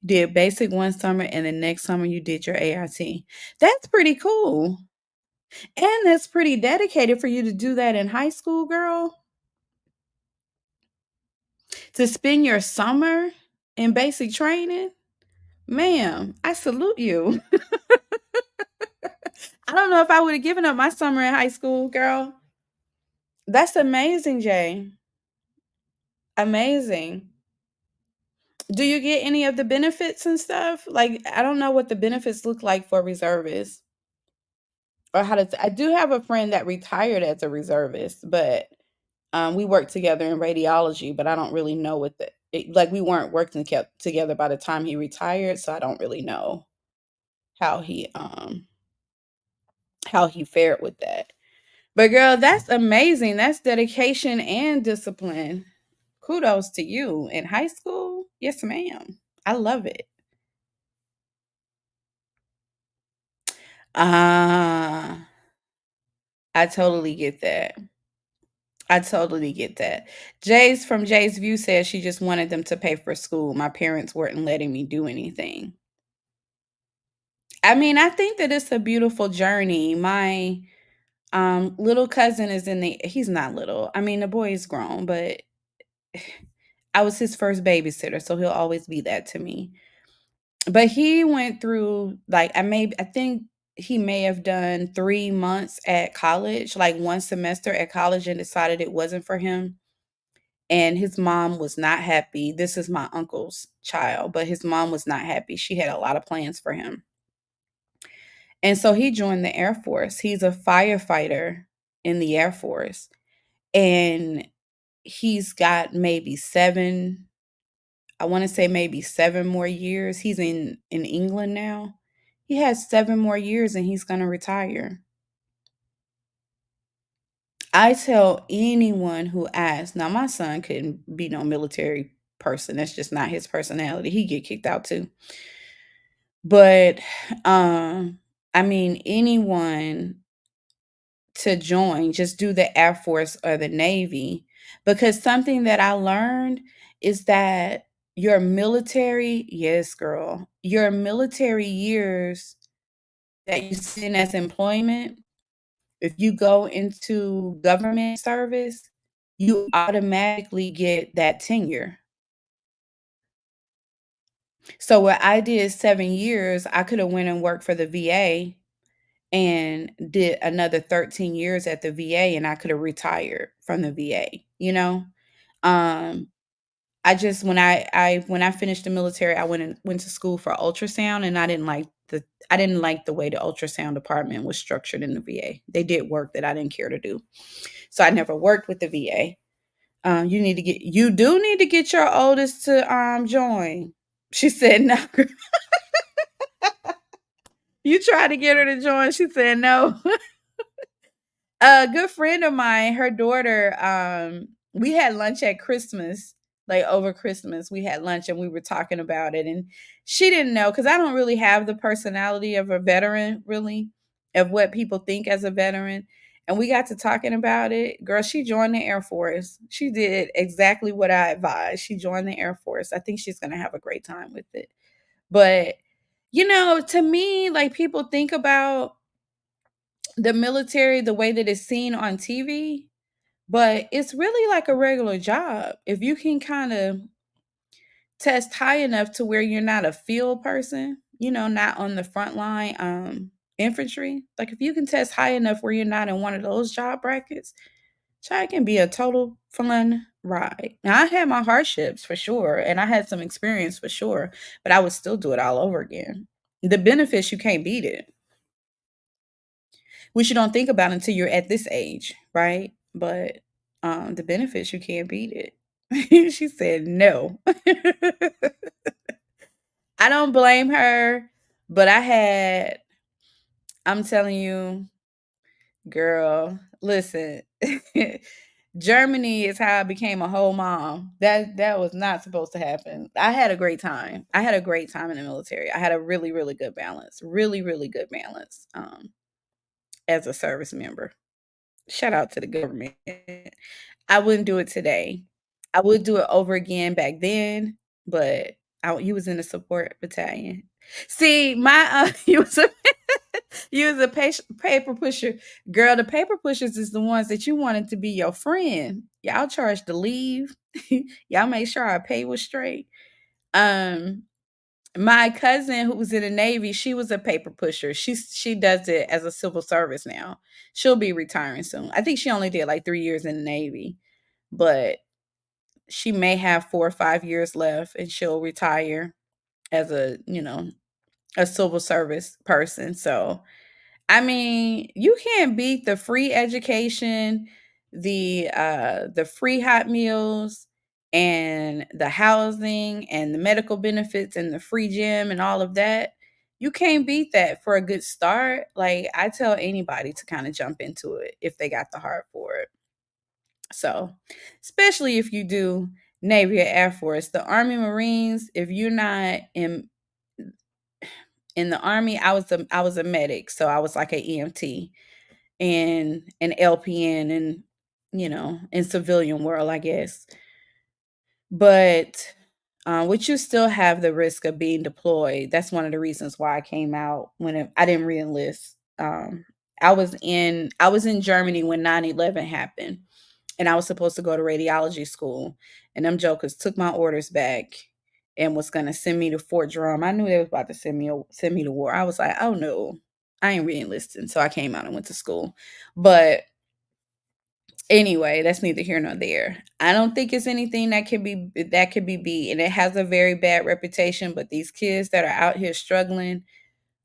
Did basic one summer and the next summer you did your AIT. That's pretty cool. And that's pretty dedicated for you to do that in high school, girl. To spend your summer in basic training. Ma'am, I salute you. I don't know if I would have given up my summer in high school, girl. That's amazing, Jay. Amazing. Do you get any of the benefits and stuff? Like, I don't know what the benefits look like for reservists or how to. I do have a friend that retired as a reservist, but we worked together in radiology, but I don't really know what like we weren't working kept together by the time he retired, so I don't really know how he um how he fared with that. But girl, that's amazing. That's dedication and discipline. Kudos to you. In high school? Yes, ma'am. I love it. Ah, I totally get that. I totally get that. Jay's from Jay's View says she just wanted them to pay for school. My parents weren't letting me do anything. I mean, I think that it's a beautiful journey. My little cousin is he's not little. I mean, the boy is grown, but I was his first babysitter, so he'll always be that to me. But he went through like I think he may have done 3 months at college, like 1 semester at college and decided it wasn't for him. And his mom was not happy. This is my uncle's child, but his mom was not happy. She had a lot of plans for him. And so he joined the Air Force. He's a firefighter in the Air Force. And he's got maybe 7, I wanna say maybe 7 more years. He's in England now. He has 7 more years and he's gonna retire. I tell anyone who asks, now my son couldn't be no military person. That's just not his personality. He'd get kicked out too. But I mean anyone to join, just do the Air Force or the Navy. Because something that I learned is that your military, yes, girl, your military years that you send as employment, if you go into government service, you automatically get that tenure. So what I did 7 years, I could have went and worked for the VA and did another 13 years at the VA and I could have retired from the VA, you know? Um, I just when I finished the military, I went to school for ultrasound and I didn't like the way the ultrasound department was structured in the VA. They did work that I didn't care to do. So I never worked with the VA. You do need to get your oldest to join. She said no. You tried to get her to join. She said no. A good friend of mine, her daughter, we had lunch at Christmas, like over Christmas. We had lunch and we were talking about it. And she didn't know because I don't really have the personality of a veteran, really, of what people think as a veteran. And we got to talking about it. Girl, she joined the Air Force. She did exactly what I advised. She joined the Air Force. I think she's going to have a great time with it. But, to me, like people think about the military the way that it's seen on TV, but it's really like a regular job. If you can kind of test high enough to where you're not a field person, not on the front line infantry. Like if you can test high enough where you're not in one of those job brackets, it can be a total fun ride. Now I had my hardships for sure, and I had some experience for sure, but I would still do it all over again. The benefits you can't beat it, which you don't think about until you're at this age, right? But the benefits you can't beat it. She said no. I don't blame her, but I'm telling you, girl, listen. Germany is how I became a whole mom. That was not supposed to happen. I had a great time. I had a great time in the military. I had a really, really good balance. Really, really good balance as a service member. Shout out to the government. I wouldn't do it today. I would do it over again back then, but you was in the support battalion. See, my you was a you was a paper pusher. Girl, the paper pushers is the ones that you wanted to be your friend. Y'all charged to leave. Y'all made sure our pay was straight. Um, my cousin who was in the Navy, she was a paper pusher. She does it as a civil service now. She'll be retiring soon. I think she only did like 3 years in the Navy, but she may have 4 or 5 years left and she'll retire as a civil service person. So, I mean, you can't beat the free education, the free hot meals and the housing and the medical benefits and the free gym and all of that. You can't beat that for a good start. Like I tell anybody to kind of jump into it if they got the heart for it. So, especially if you do Navy or Air Force, the Army Marines, if you're not in the Army, I was a medic, so I was like an EMT and an LPN and in civilian world, I guess. But which you still have the risk of being deployed. That's one of the reasons why I came out I didn't reenlist. I was in Germany when 9/11 happened, and I was supposed to go to radiology school, and them jokers took my orders back and was gonna send me to Fort Drum. I knew they was about to send me to war. I was like, oh no, I ain't really enlisting. So I came out and went to school. But anyway, that's neither here nor there. I don't think it's anything that could be beat, and it has a very bad reputation. But these kids that are out here struggling,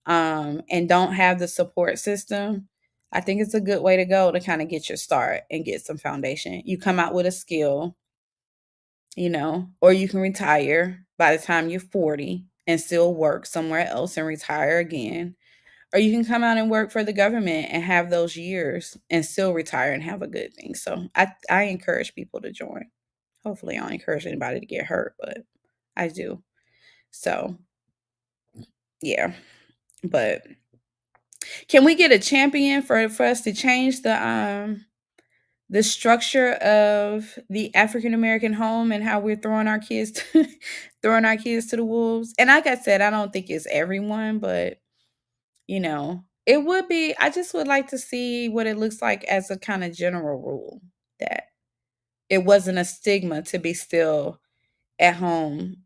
and don't have the support system, I think it's a good way to go to kind of get your start and get some foundation. You come out with a skill, or you can retire by the time you're 40 and still work somewhere else and retire again. Or you can come out and work for the government and have those years and still retire and have a good thing. So I encourage people to join. Hopefully, I don't encourage anybody to get hurt, but I do. So, yeah. But can we get a champion for us to change the structure of the African American home and how we're throwing our kids throwing our kids to the wolves? And like I said, I don't think it's everyone, but it would be. I just would like to see what it looks like as a kind of general rule, that it wasn't a stigma to be still at home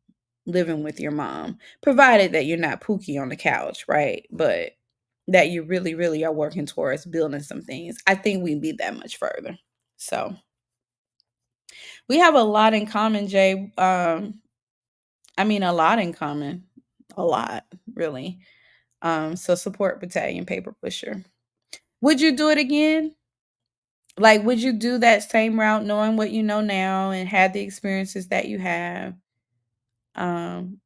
living with your mom, provided that you're not Pookie on the couch, right? But that you really, really are working towards building some things. I think we'd be that much further. So we have a lot in common, Jay. I mean, a lot in common, a lot, really. So support Battalion Paper Pusher. Would you do it again? Like, would you do that same route knowing what you know now and had the experiences that you have? Um,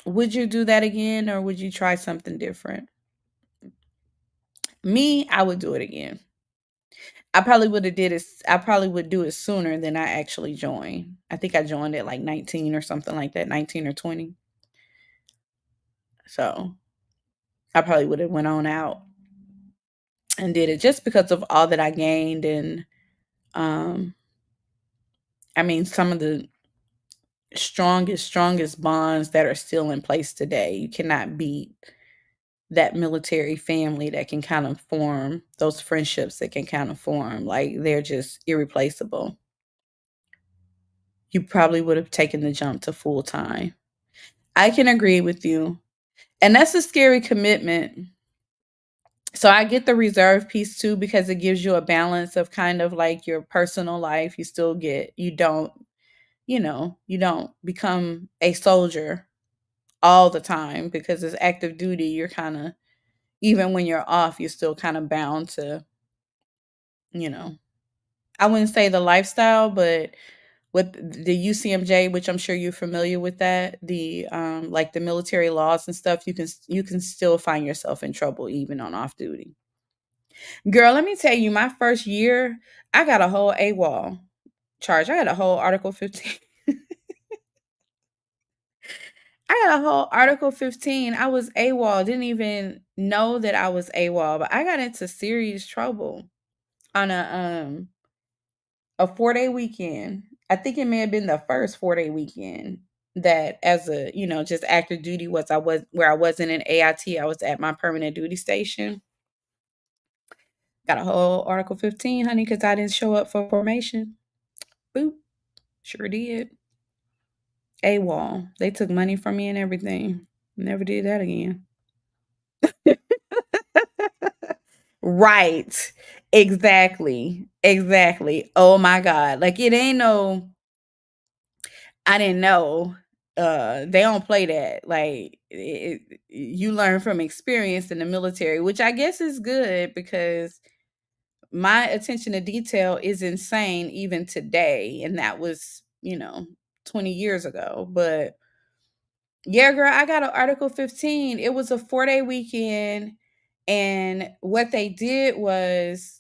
would you do that again or would you try something different? Me, I would do it again. I probably would do it sooner than I actually joined. I think I joined at like 19 or something like that, 19 or 20. So I probably would have went on out and did it just because of all that I gained. And um I mean, some of the strongest bonds that are still in place today. You cannot beat that military family that can kind of form those friendships that can kind of form. Like, they're just irreplaceable. You probably would have taken the jump to full time. I can agree with you. And that's a scary commitment. So I get the reserve piece too, because it gives you a balance of kind of like your personal life. You don't become a soldier all the time, because it's active duty. You're kind of, even when you're off, you're still kind of bound to, you know, I wouldn't say the lifestyle, but with the UCMJ, which I'm sure you're familiar with, that the like the military laws and stuff, you can still find yourself in trouble even on off duty. Girl, let me tell you, my first year, I got a whole AWOL charge. I had a whole Article 15. I got a whole Article 15. I was AWOL. Didn't even know that I was AWOL, but I got into serious trouble on a 4-day weekend. I think it may have been the first 4-day weekend that, as a, just active duty, was where I wasn't in AIT. I was at my permanent duty station. Got a whole Article 15, honey, because I didn't show up for formation. Boop. Sure did. AWOL. They took money from me and everything. Never did that again. Right. Exactly. Exactly. Oh my God. Like, it ain't no, I didn't know. They don't play that. Like, you learn from experience in the military, which I guess is good, because my attention to detail is insane even today, and that was, 20 years ago. But yeah, girl, I got an Article 15. It was a 4-day weekend, and what they did was,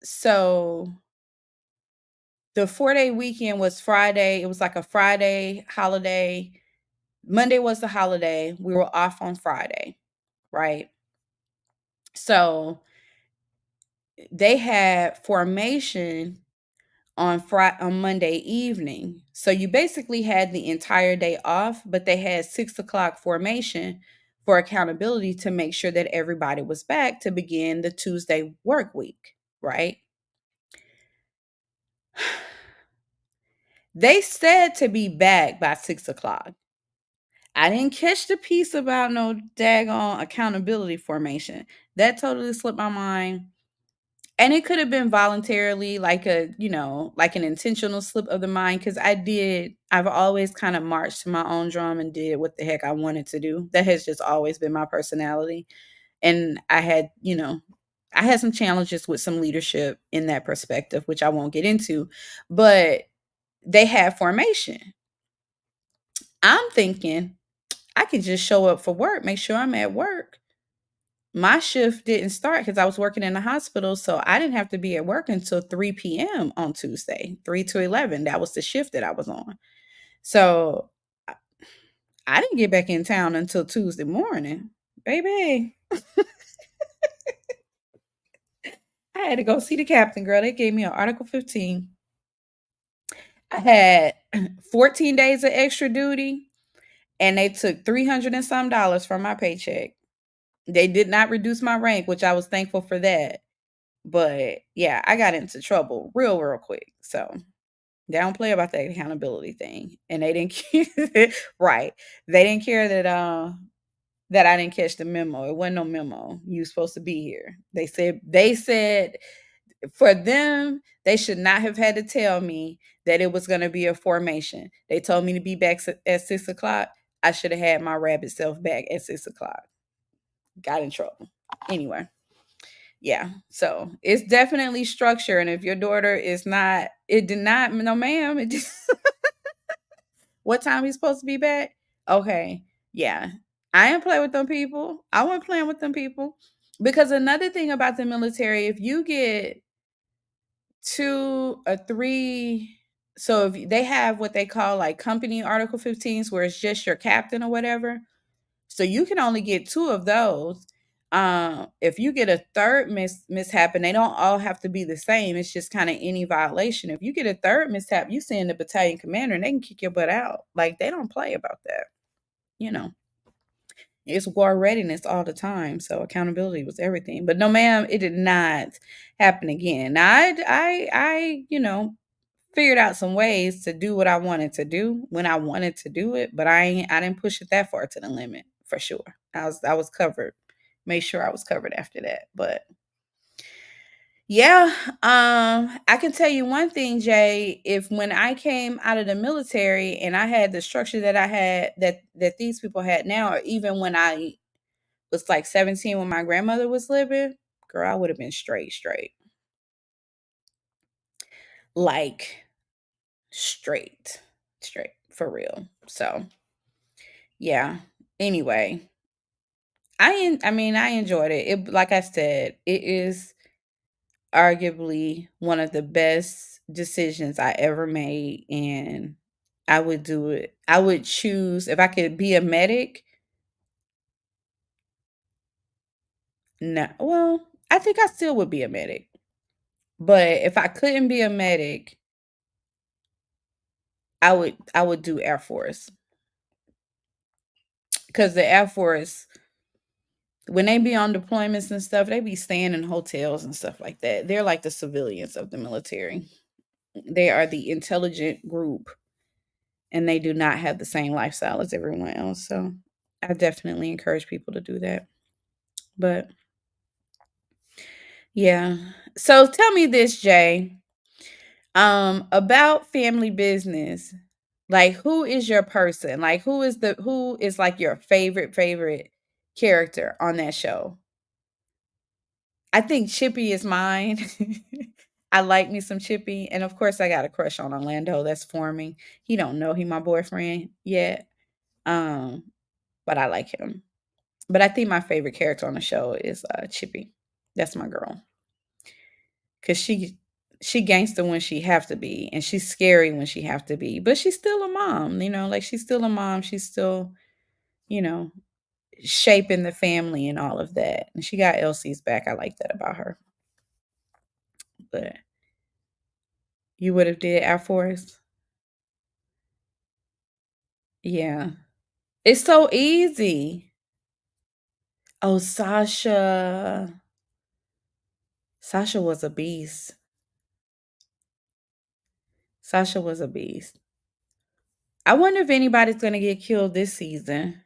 so the 4-day weekend was Friday. It was like a Friday holiday. Monday was the holiday. We were off on Friday, right? So they had formation on Monday evening. So you basically had the entire day off, but they had 6 o'clock formation for accountability to make sure that everybody was back to begin the Tuesday work week, right? They said to be back by 6 o'clock. I didn't catch the piece about no daggone accountability formation. That totally slipped my mind. And it could have been voluntarily, like like an intentional slip of the mind, because I've always kind of marched to my own drum and did what the heck I wanted to do. That has just always been my personality. And I had some challenges with some leadership in that perspective, which I won't get into, but they had formation. I'm thinking I can just show up for work, make sure I'm at work. My shift didn't start because I was working in the hospital, so I didn't have to be at work until 3 p.m. on Tuesday, 3 to 11. That was the shift that I was on. So I I didn't get back in town until Tuesday morning. Baby, I had to go see the captain, girl. They gave me an Article 15. I had 14 days of extra duty, and they took 300 and some dollars from my paycheck. They did not reduce my rank, which I was thankful for that. But yeah, I got into trouble real quick. So they don't play about that accountability thing. And they didn't right. They didn't care that I didn't catch the memo. It wasn't no memo. You were supposed to be here. They said for them, they should not have had to tell me that it was gonna be a formation. They told me to be back at 6 o'clock. I should have had my rabbit self back at 6 o'clock. Got in trouble. Anyway. Yeah. So it's definitely structure. And if your daughter is not, it did not, no, ma'am, it just, what time he's supposed to be back? Okay. Yeah. I ain't play with them people. I wasn't playing with them people. Because another thing about the military, if you get two or three, so if they have what they call like company Article 15s, where it's just your captain or whatever, so you can only get two of those. If you get a third mishap, and they don't all have to be the same, it's just kind of any violation. If you get a third mishap, you send the battalion commander and they can kick your butt out. Like they don't play about that. You know, it's war readiness all the time. So accountability was everything. But no, ma'am, it did not happen again. Now I figured out some ways to do what I wanted to do when I wanted to do it, but I didn't push it that far to the limit for sure. I was covered. Made sure I was covered after that. But yeah, I can tell you one thing, Jay. If when I came out of the military and I had the structure that I had that these people had now, or even when I was like 17 when my grandmother was living, girl, I would have been straight. Like straight for real. So yeah. Anyway, I mean I enjoyed it. It like I said, it is arguably one of the best decisions I ever made, and I would do it. I would choose if I could be a medic. No, well, I think I still would be a medic. But if I couldn't be a medic, I would do Air Force, cuz the Air Force when they be on deployments and stuff, they be staying in hotels and stuff like that. They're like the civilians of the military. They are the intelligent group, and they do not have the same lifestyle as everyone else. So I definitely encourage people to do that. But yeah. So tell me this, Jay, about family business. Like who is your person? Like who is like your favorite character on that show? I think Chippy is mine. I like me some Chippy, and of course, I got a crush on Orlando that's forming. He don't know he my boyfriend yet, um, but I like him. But I think my favorite character on the show is Chippy. That's my girl, cause she gangster when she have to be, and she's scary when she have to be, but she's still a mom. Like she's still a mom. She's still you know shaping the family and all of that. And she got Elsie's back. I like that about her. But you would have did Air Force? Yeah. It's so easy. Oh, Sasha. Sasha was a beast. Sasha was a beast. I wonder if anybody's gonna get killed this season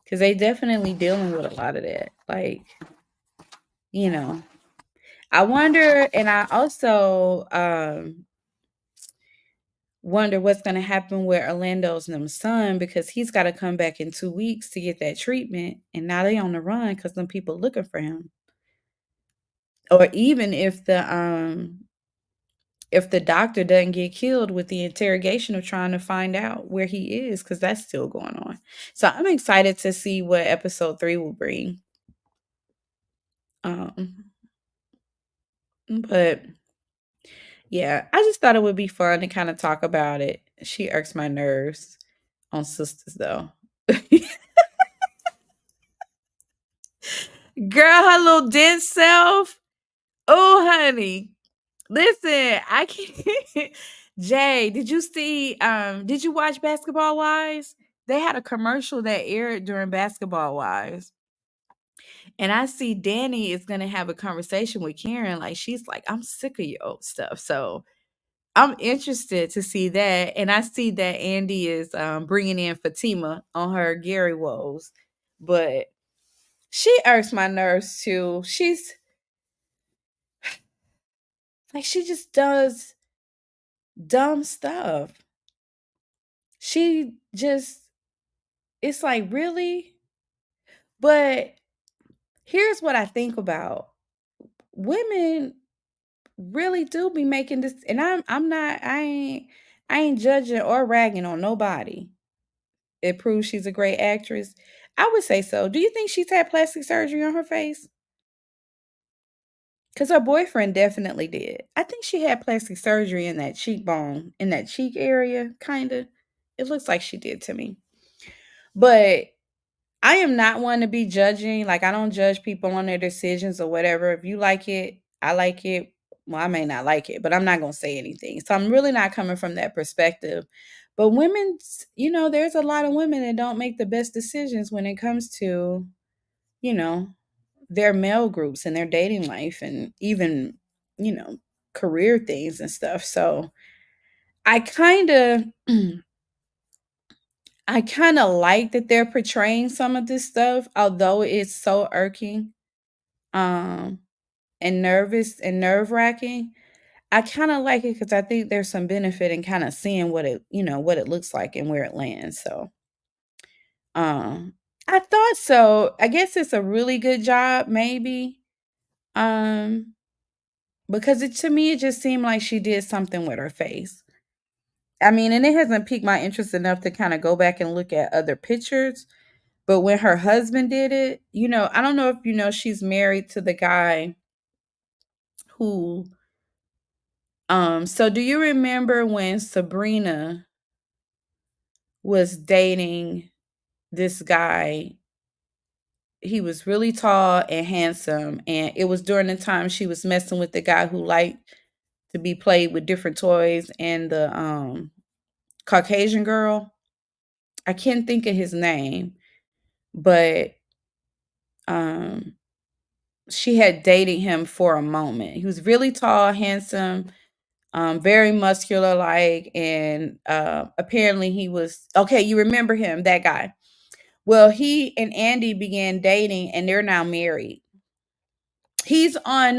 because they definitely dealing with a lot of that. Like, you know, I wonder, and I also wonder what's gonna happen with Orlando's son because he's got to come back in 2 weeks to get that treatment, and now they on the run because some people looking for him. Or even if the doctor doesn't get killed with the interrogation of trying to find out where he is, because that's still going on. So I'm excited to see what episode 3 will bring. Um, but yeah, I just thought it would be fun to kind of talk about it. She irks my nerves on sisters though. Girl, her little dense self. Oh, honey. Listen, I can't. Jay, did you watch Basketball Wives? They had a commercial that aired during Basketball Wives. And I see Danny is going to have a conversation with Karen. Like, she's like, I'm sick of your old stuff. So I'm interested to see that. And I see that Andy is bringing in Fatima on her Gary woes. But she irks my nerves too. She's like, she just does dumb stuff. She just, it's like, really? But here's what I think about women really do be making this, and I'm not, I ain't judging or ragging on nobody. It proves she's a great actress. I would say so. Do you think she's had plastic surgery on her face? Because her boyfriend definitely did. I think she had plastic surgery in that cheekbone, in that cheek area, kind of. It looks like she did to me. But I am not one to be judging. Like, I don't judge people on their decisions or whatever. If you like it, I like it. Well, I may not like it, but I'm not going to say anything. So I'm really not coming from that perspective. But there's a lot of women that don't make the best decisions when it comes to, you know, their male groups and their dating life and even, you know, career things and stuff. So I kind of I kind of like that they're portraying some of this stuff, although it's so irking, um, and nervous and nerve-wracking. I kind of like it because I think there's some benefit in kind of seeing what it looks like and where it lands. So, um, I thought so. I guess it's a really good job, maybe, um, because to me it just seemed like she did something with her face. I mean, and it hasn't piqued my interest enough to kind of go back and look at other pictures. But when her husband did it, I don't know if she's married to the guy who so do you remember when Sabrina was dating this guy? He was really tall and handsome, and it was during the time she was messing with the guy who liked to be played with different toys and the Caucasian girl. I can't think of his name, but um she had dated him for a moment. He was really tall, handsome, very muscular like, and apparently he was okay. You remember him, that guy? Well, he and Andy began dating, and they're now married. He's on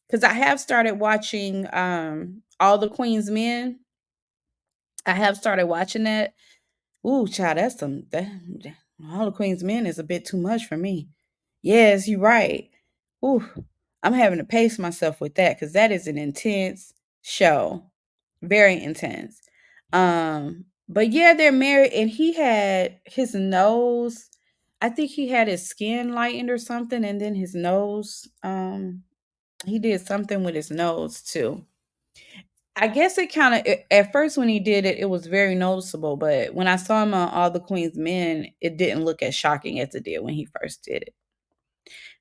because I have started watching All the Queen's Men. I have started watching that. Ooh, child, that's All the Queen's Men is a bit too much for me. Yes, you're right. Ooh, I'm having to pace myself with that because that is an intense show. Very intense. But yeah, they're married, and he had his nose. I think he had his skin lightened or something, and then his nose. He did something with his nose too. I guess it kind of at first when he did it, it was very noticeable. But when I saw him on All the Queen's Men, it didn't look as shocking as it did when he first did it.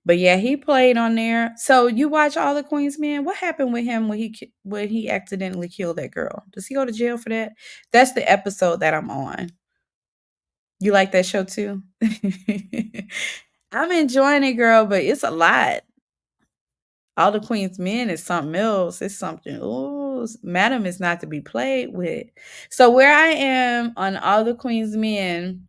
But yeah, he played on there. So you watch All the Queen's Men? What happened with him when he accidentally killed that girl? Does he go to jail for that? That's the episode that I'm on. You like that show too? I'm enjoying it, girl, but it's a lot. All the Queen's Men is something else. It's something. Ooh, shows, Madam is not to be played with. So where I am on All the Queen's Men,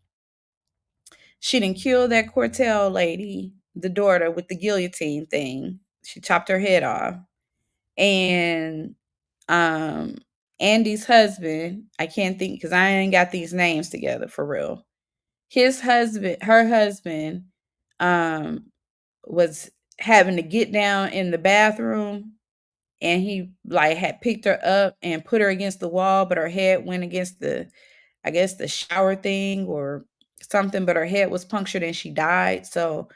she didn't kill that Cortell lady, the daughter with the guillotine thing. She chopped her head off. And um Andy's husband, I can't think because I ain't got these names together for real. His husband, her husband, um, was having to get down in the bathroom, and he like had picked her up and put her against the wall, but her head went against the, I guess, the shower thing or something, but her head was punctured and she died. So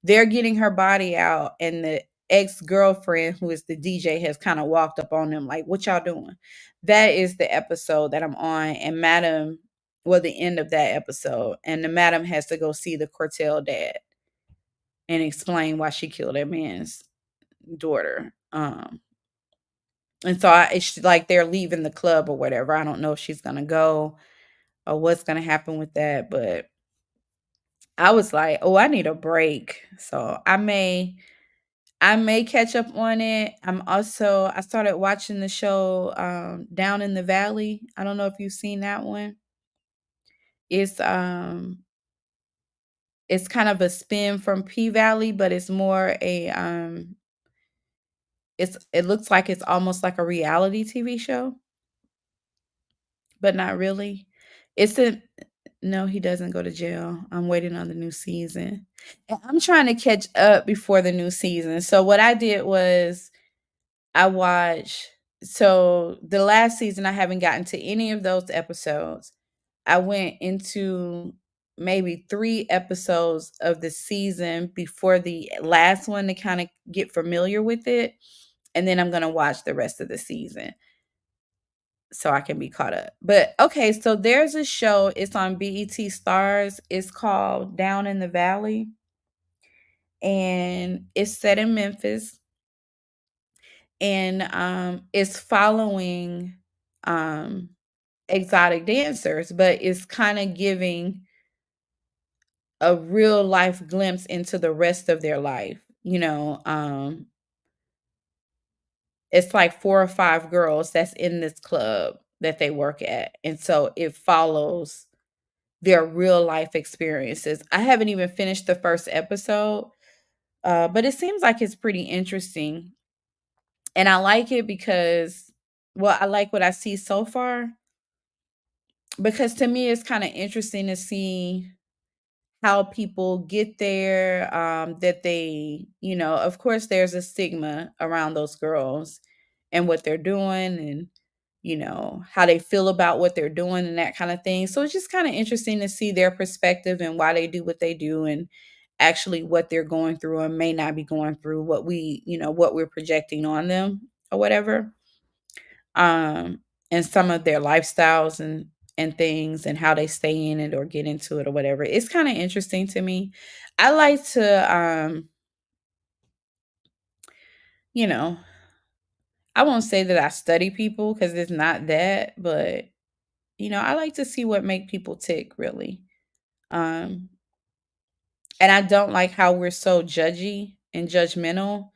they're getting her body out, and the ex-girlfriend, who is the DJ, has kind of walked up on them like, "What y'all doing?" That is the episode that I'm on, and Madam, well, the end of that episode, and the Madam has to go see the Cortell dad and explain why she killed that man's daughter. And so it's like they're leaving the club or whatever. I don't know if she's gonna go or what's gonna happen with that, but I was like, "Oh, I need a break." So I may catch up on it. I started watching the show Down in the Valley. I don't know if you've seen that one. It's um it's kind of a spin from P Valley, but it's more a it looks like it's almost like a reality TV show, but not really. It's a No, he doesn't go to jail. I'm waiting on the new season. And I'm trying to catch up before the new season. So what I did was I watched so the last season I haven't gotten to any of those episodes. I went into maybe 3 episodes of the season before the last one to kind of get familiar with it, and then I'm going to watch the rest of the season so I can be caught up. But okay, so there's a show, it's on BET Stars. It's called Down in the Valley, and it's set in Memphis, and it's following um exotic dancers, but it's kind of giving a real life glimpse into the rest of their life. It's like 4 or 5 girls that's in this club that they work at, and so it follows their real life experiences. I haven't even finished the first episode, but it seems like it's pretty interesting. And I like it because, well, I like what I see so far because to me, it's kind of interesting to see how people get there. That they, of course, there's a stigma around those girls and what they're doing, and how they feel about what they're doing and that kind of thing. So it's just kind of interesting to see their perspective and why they do what they do, and actually what they're going through and may not be going through, what we're projecting on them or whatever. Um and some of their lifestyles and things, and how they stay in it or get into it or whatever. It's kind of interesting to me. I like to you know, I won't say that I study people because it's not that, but I like to see what make people tick really. Um, and I don't like how we're so judgy and judgmental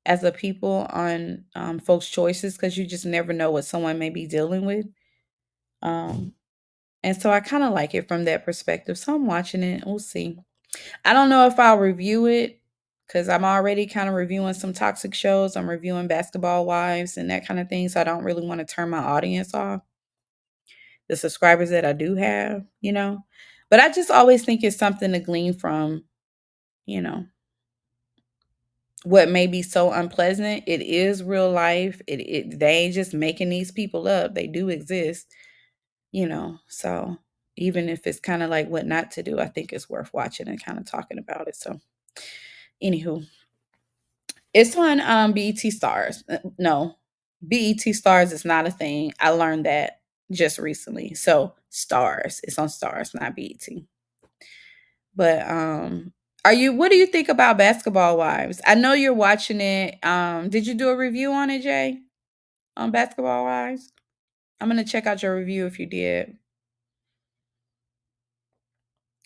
as a people on folks' choices, because you just never know what someone may be dealing with. Um, and so I kind of like it from that perspective. So I'm watching it. We'll see. I don't know if I'll review it because I'm already kind of reviewing some toxic shows. I'm reviewing Basketball Wives and that kind of thing. So I don't really want to turn my audience off, the subscribers that I do have. But I just always think it's something to glean from, you know, what may be so unpleasant. It is real life. They ain't just making these people up. They do exist. So even if it's kind of like what not to do, I think it's worth watching and kind of talking about it. So anywho, it's on BET Stars. No, BET Stars is not a thing. I learned that just recently. So Stars, it's on Stars, not BET. But what do you think about Basketball Wives? I know you're watching it. Did you do a review on it, Jay? On Basketball Wives? I'm gonna check out your review if you did.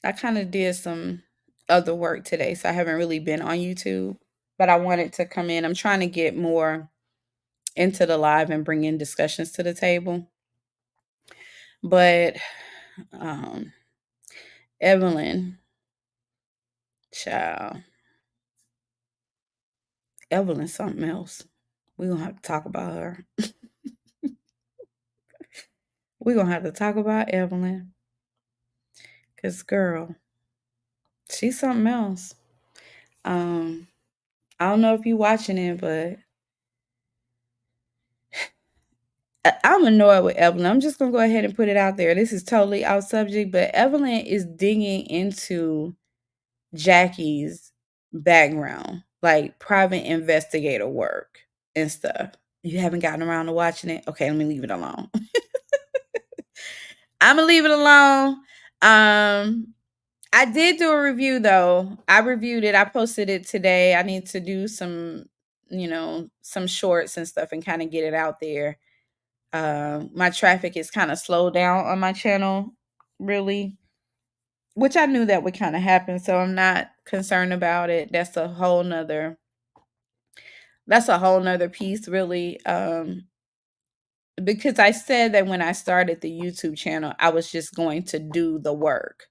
I kind of did some other work today, so I haven't really been on YouTube. But I wanted to come in. I'm trying to get more into the live and bring in discussions to the table. But um, Evelyn, child, Evelyn, something else. We're gonna have to talk about her. We're gonna have to talk about Evelyn, cause girl, she's something else. Um, I don't know if you watching it, but I'm annoyed with Evelyn. I'm just gonna go ahead and put it out there. This is totally out subject, but Evelyn is digging into Jackie's background, like private investigator work and stuff. You haven't gotten around to watching it? Okay, let me leave it alone. I'm gonna leave it alone. I did do a review though. I reviewed it. I posted it today. I need to do some, some shorts and stuff and kind of get it out there. My traffic is kind of slowed down on my channel, really, which I knew that would kind of happen. So I'm not concerned about it. That's a whole nother piece, really. Because I said that when I started the YouTube channel, I was just going to do the work.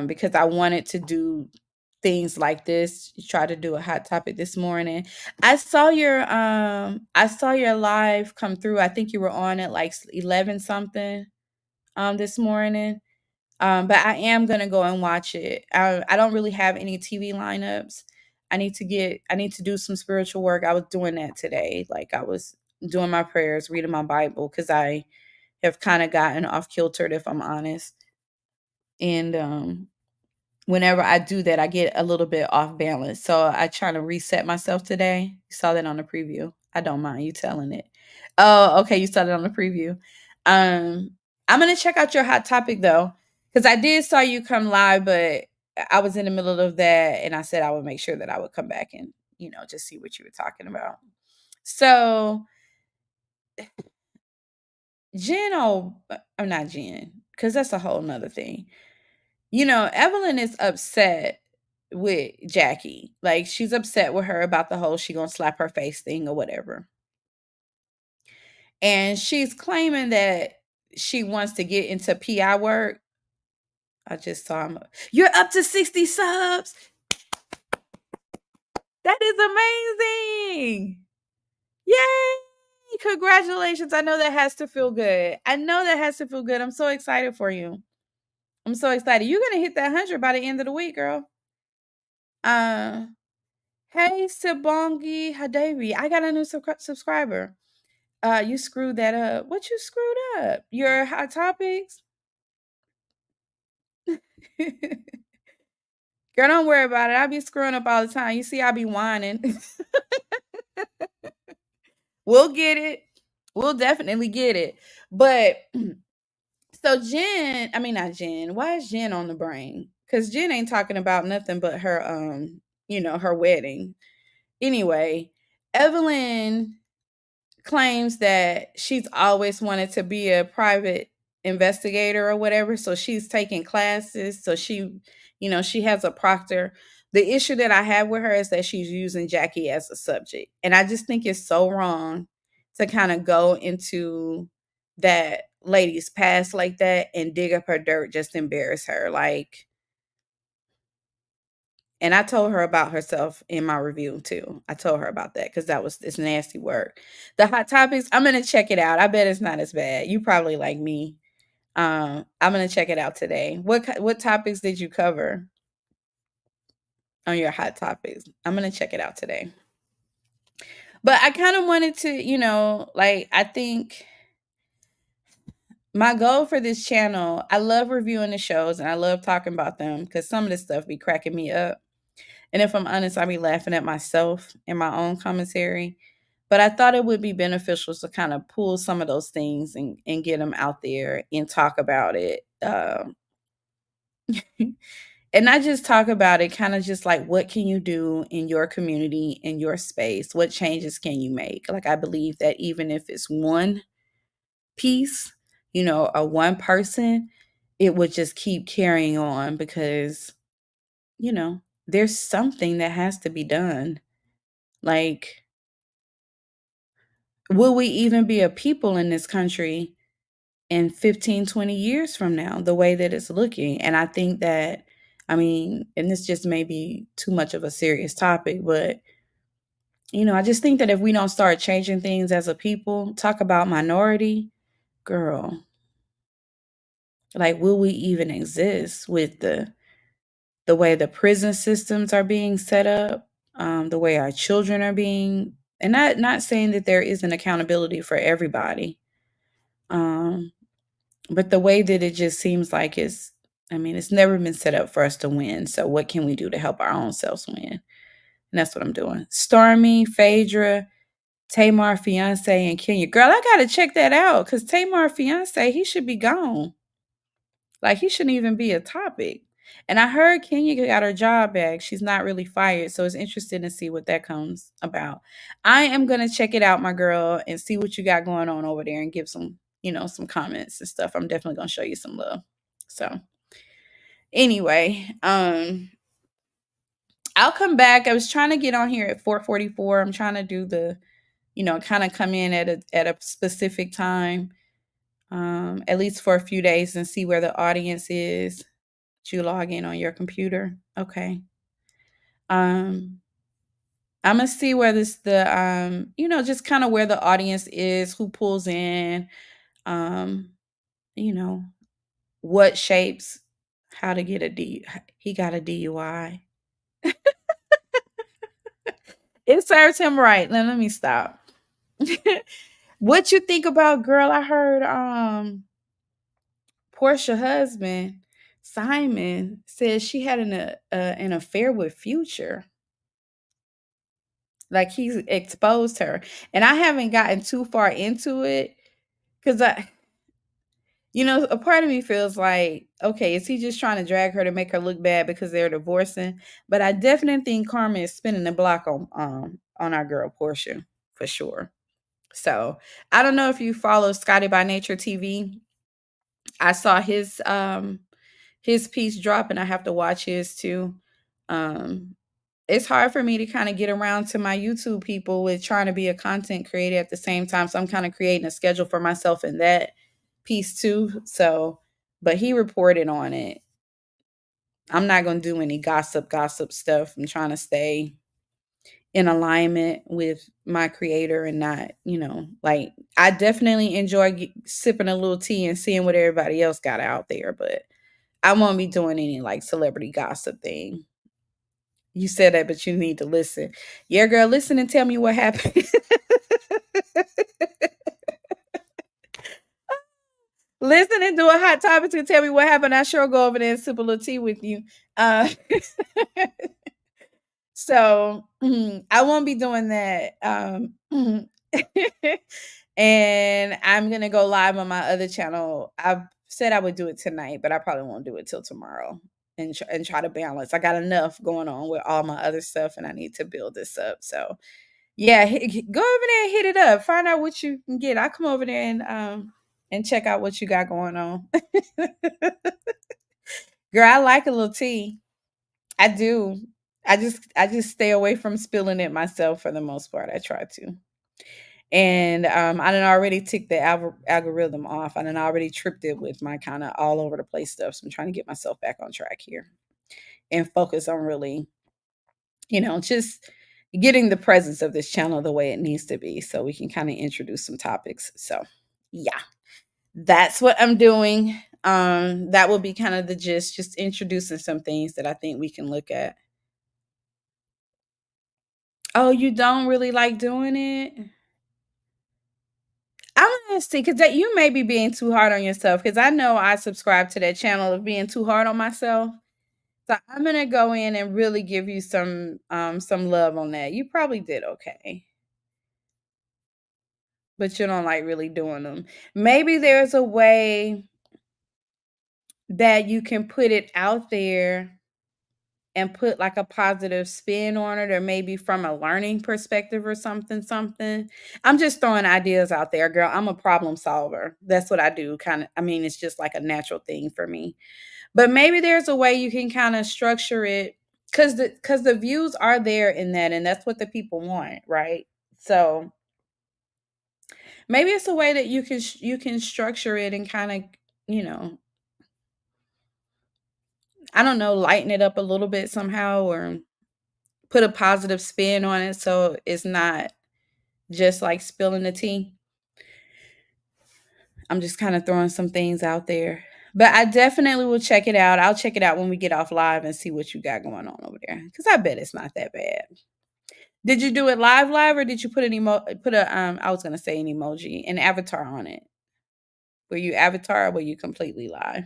Because I wanted to do things like this. Try to do a hot topic this morning. I saw your live come through. I think you were on at like 11 something this morning. But I am gonna go and watch it. I don't really have any TV lineups. I need to do some spiritual work. I was doing that today. Like I was doing my prayers, reading my Bible, because I have kind of gotten off kiltered, if I'm honest. And whenever I do that, I get a little bit off balance. So I try to reset myself today. You saw that on the preview. I don't mind you telling it. Oh, okay. You saw it on the preview. Um, I'm gonna check out your hot topic though, because I did saw you come live, but I was in the middle of that, and I said I would make sure that I would come back and just see what you were talking about. So Jen, I'm not Jen, because that's a whole nother thing. Evelyn is upset with Jackie. Like she's upset with her about the whole she gonna slap her face thing or whatever. And she's claiming that she wants to get into PI work. I just saw him. You're up to 60 subs. That is amazing. Yay! Congratulations. I know that has to feel good. I know that has to feel good. I'm so excited for you. I'm so excited. You're gonna hit that 100 by the end of the week, girl. Uh Hey, Sibongi Hadevi, I got a new subscriber. You screwed that up. What you screwed up? Your hot topics? Girl, don't worry about it. I be screwing up all the time. You see, I be whining. We'll get it. We'll definitely get it. But so Jen, I mean not Jen. Why is Jen on the brain? Because Jen ain't talking about nothing but her her wedding. Anyway, Evelyn claims that she's always wanted to be a private investigator or whatever. So she's taking classes. So she has a proctor. The issue that I have with her is that she's using Jackie as a subject. And I just think it's so wrong to kind of go into that lady's past like that and dig up her dirt, just embarrass her. Like, and I told her about herself in my review too. I told her about that because it's nasty work. The hot topics, I'm gonna check it out. I bet it's not as bad. You probably like me. I'm gonna check it out today. What topics did you cover on your hot topics? I'm gonna check it out today. But I kind of wanted to, like I think my goal for this channel, I love reviewing the shows and I love talking about them because some of this stuff be cracking me up. And if I'm honest, I be laughing at myself in my own commentary. But I thought it would be beneficial to kind of pull some of those things and get them out there and talk about it. And not just talk about it, kind of just like what can you do in your community, in your space? What changes can you make? Like, I believe that even if it's one piece, or one person, it would just keep carrying on because, there's something that has to be done. Like, will we even be a people in this country in 15, 20 years from now, the way that it's looking? And I think that, I mean, and this just may be too much of a serious topic, but I just think that if we don't start changing things as a people, talk about minority, girl, like will we even exist with the way the prison systems are being set up, the way our children are being, and not saying that there isn't accountability for everybody, um, but the way that it just seems like it's, I mean, it's never been set up for us to win. So what can we do to help our own selves win? And that's what I'm doing. Stormy, Phaedra, Tamar fiance, and Kenya. Girl, I gotta check that out because Tamar fiance, he should be gone. Like he shouldn't even be a topic. And I heard Kenya got her job back. She's not really fired. So it's interesting to see what that comes about. I am gonna check it out, my girl, and see what you got going on over there and give some, some comments and stuff. I'm definitely gonna show you some love. So anyway, I'll come back. I was trying to get on here at 4:44. I'm trying to do the, kind of come in at a specific time, at least for a few days and see where the audience is. You log in on your computer. Okay. Um, I'm gonna see where just kind of where the audience is, who pulls in, um, you know, what shapes how to get a D. He got a DUI. It serves him right. Now let me stop. What you think about, girl? I heard Portia husband Simon says she had an affair with Future. Like he's exposed her. And I haven't gotten too far into it because a part of me feels like, okay, is he just trying to drag her to make her look bad because they're divorcing? But I definitely think Carmen is spinning the block on our girl Portia for sure. So I don't know if you follow Scotty by Nature TV. I saw his piece drop and I have to watch his too. Um it's hard for me to kind of get around to my YouTube people with trying to be a content creator at the same time. So I'm kind of creating a schedule for myself in that piece too. So, but he reported on it. I'm not going to do any gossip stuff. I'm trying to stay in alignment with my creator and not, like I definitely enjoy sipping a little tea and seeing what everybody else got out there, but I won't be doing any like celebrity gossip thing. You said that, but you need to listen. Yeah, girl, listen and tell me what happened. Listen and do a hot topic to tell me what happened. I sure go over there and sip a little tea with you. So I won't be doing that. And I'm gonna go live on my other channel. I said I would do it tonight, but I probably won't do it till tomorrow and try to balance. I got enough going on with all my other stuff, and I need to build this up. So yeah, go over there and hit it up. Find out what you can get. I'll come over there and check out what you got going on. Girl, I like a little tea. I do. I just stay away from spilling it myself for the most part. I try to. And I done already ticked the algorithm off. I done already tripped it with my kind of all over the place stuff. So I'm trying to get myself back on track here and focus on really, just getting the presence of this channel the way it needs to be so we can kind of introduce some topics. So, yeah, that's what I'm doing. That will be kind of the gist, just introducing some things that I think we can look at. Oh, you don't really like doing it? I'm gonna see because that you may be being too hard on yourself because I know I subscribe to that channel of being too hard on myself. So I'm gonna go in and really give you some love on that. You probably did okay, but you don't like really doing them. Maybe there's a way that you can put it out there and put like a positive spin on it, or maybe from a learning perspective or something. I'm just throwing ideas out there, girl. I'm a problem solver. That's what I do. Kind of, I mean, it's just like a natural thing for me. But maybe there's a way you can kind of structure it because the views are there in that, and that's what the people want, right? So Maybe it's a way that you can structure it and kind of, you know, I don't know, lighten it up a little bit somehow, or put a positive spin on it so it's not just like spilling the tea. I'm just kind of throwing some things out there. But I definitely will check it out. I'll check it out when we get off live and see what you got going on over there. Cause I bet it's not that bad. Did you do it live, or did you put put a I was gonna say an emoji, an avatar on it? Were you avatar, or were you completely live?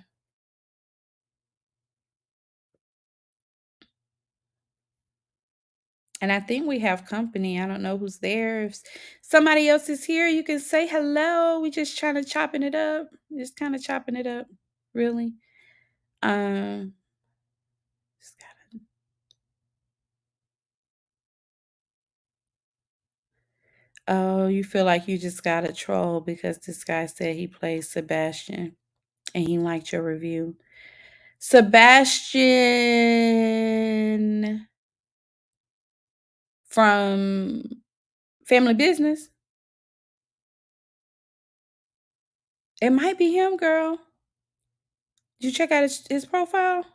And I think we have company. I don't know who's there. If somebody else is here, you can say hello. We just trying to chopping it up. Just kind of chopping it up. Really. Um just gotta- Oh, you feel like you just got a troll because this guy said he plays Sebastian and he liked your review. Sebastian from Family Business. It might be him, girl. Did you check out his profile?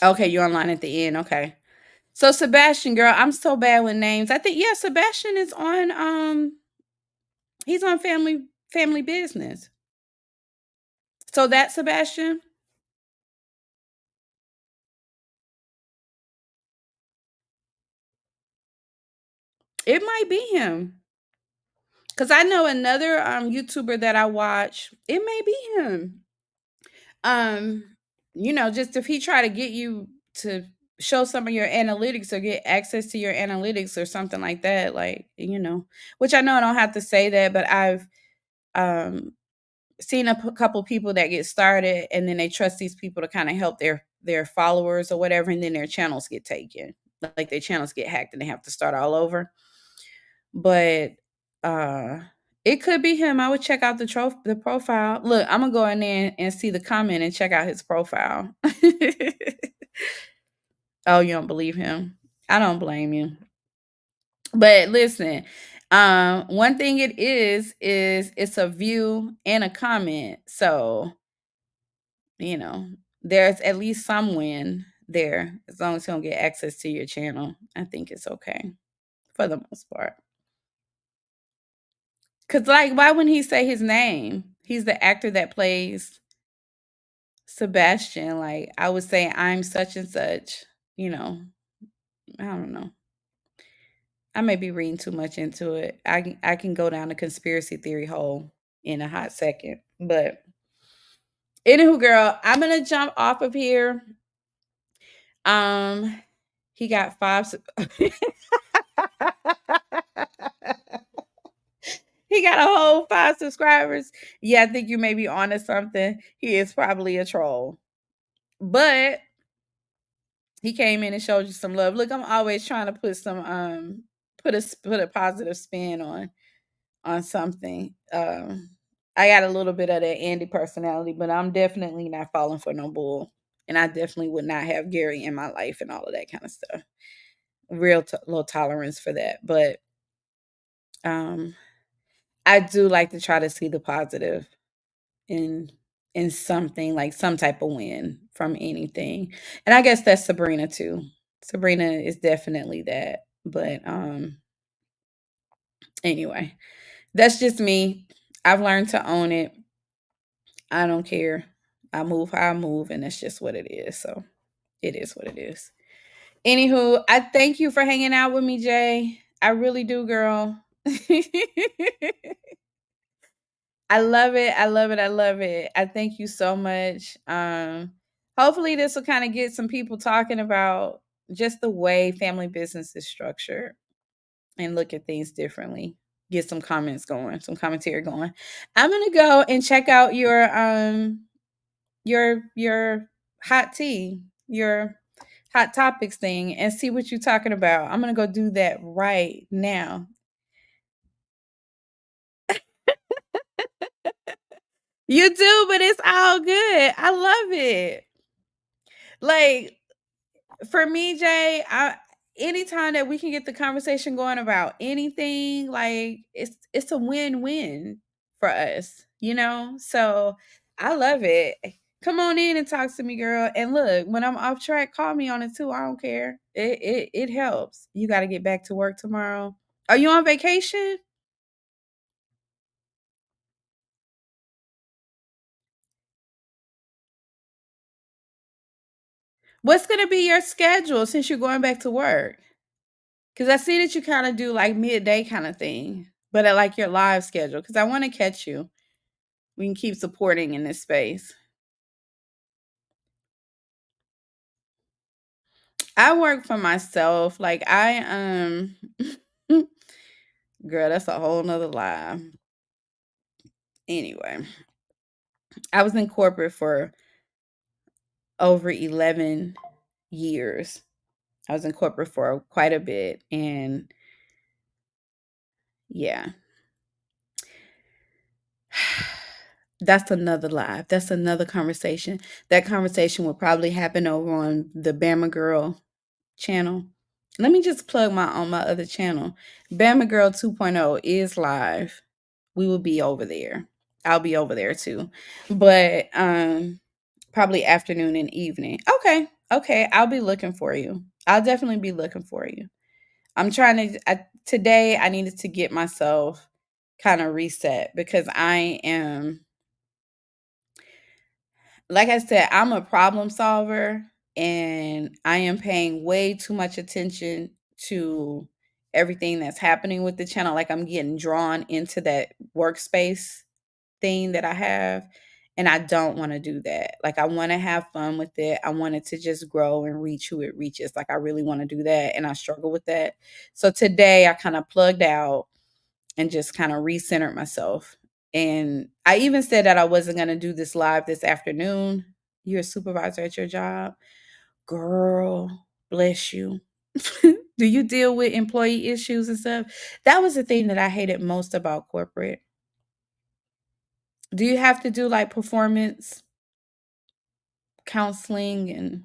Okay, you're online at the end. Okay. So Sebastian, girl, I'm so bad with names. I think yeah, Sebastian is on he's on Family Business. So that Sebastian, it might be him. Cause I know another YouTuber that I watch, it may be him. Um, just if he try to get you to show some of your analytics or get access to your analytics or something like that, like, which I know I don't have to say that, but I've um seen couple people that get started and then they trust these people to kind of help their followers or whatever, and then their channels get taken, like their channels get hacked and they have to start all over. But uh it could be him. I would check out the profile. Look, I'm gonna go in there and see the comment and check out his profile. Oh, you don't believe him? I don't blame you. But listen, one thing it is it's a view and a comment. So you know, there's at least some win there as long as you don't get access to your channel. I think it's okay for the most part. Cause like, why wouldn't he say his name? He's the actor that plays Sebastian. Like, I would say I'm such and such. You know, I don't know. I may be reading too much into it. I can go down a conspiracy theory hole in a hot second. But anywho, girl, I'm gonna jump off of here. Um, he got five. He got a whole 5 subscribers. Yeah, I think you may be onto something. He is probably a troll. But he came in and showed you some love. Look, I'm always trying to put some put a positive spin on something. I got a little bit of that Andy personality, but I'm definitely not falling for no bull. And I definitely would not have Gary in my life and all of that kind of stuff. Real low tolerance for that. But um I do like to try to see the positive in something, like some type of win from anything. And I guess that's Sabrina too. Sabrina is definitely that. But anyway, that's just me. I've learned to own it. I don't care. I move how I move, and that's just what it is. So it is what it is. Anywho, I thank you for hanging out with me, Jay. I really do, girl. I love it. I love it. I love it. I thank you so much. Hopefully this will kind of get some people talking about just the way family business is structured and look at things differently. Get some comments going, some commentary going. I'm gonna go and check out your hot tea, your hot topics thing and see what you're talking about. I'm gonna go do that right now. You do, but it's all good. I love it. Like for me, Jay, anytime that we can get the conversation going about anything, like it's a win-win for us, you know? So I love it. Come on in and talk to me, girl. And look, when I'm off track, call me on it too. I don't care. It helps. You got to get back to work tomorrow. Are you on vacation? What's gonna be your schedule since you're going back to work? Because I see that you kind of do like midday kind of thing, but I like your live schedule because I want to catch you. We can keep supporting in this space. I work for myself. Like girl, that's a whole nother lie. Anyway, I was in corporate for over 11 years. I was in corporate for quite a bit. And yeah, that's another live. That's another conversation. That conversation will probably happen over on the Bama Girl channel. Let me just plug my on my other channel. Bama Girl 2.0 is live. We will be over there. I'll be over there too. But probably afternoon and evening. Okay. Okay, I'll be looking for you. I'll definitely be looking for you. I'm trying to today I needed to get myself kind of reset because I am, like I said, I'm a problem solver and I am paying way too much attention to everything that's happening with the channel. Like I'm getting drawn into that workspace thing that I have. And I don't want to do that. Like I want to have fun with it. I want it to just grow and reach who it reaches. Like I really want to do that. And I struggle with that. So today I kind of plugged out and just kind of recentered myself. And I even said that I wasn't going to do this live this afternoon. You're a supervisor at your job. Girl, bless you. Do you deal with employee issues and stuff? That was the thing that I hated most about corporate. Do you have to do like performance counseling and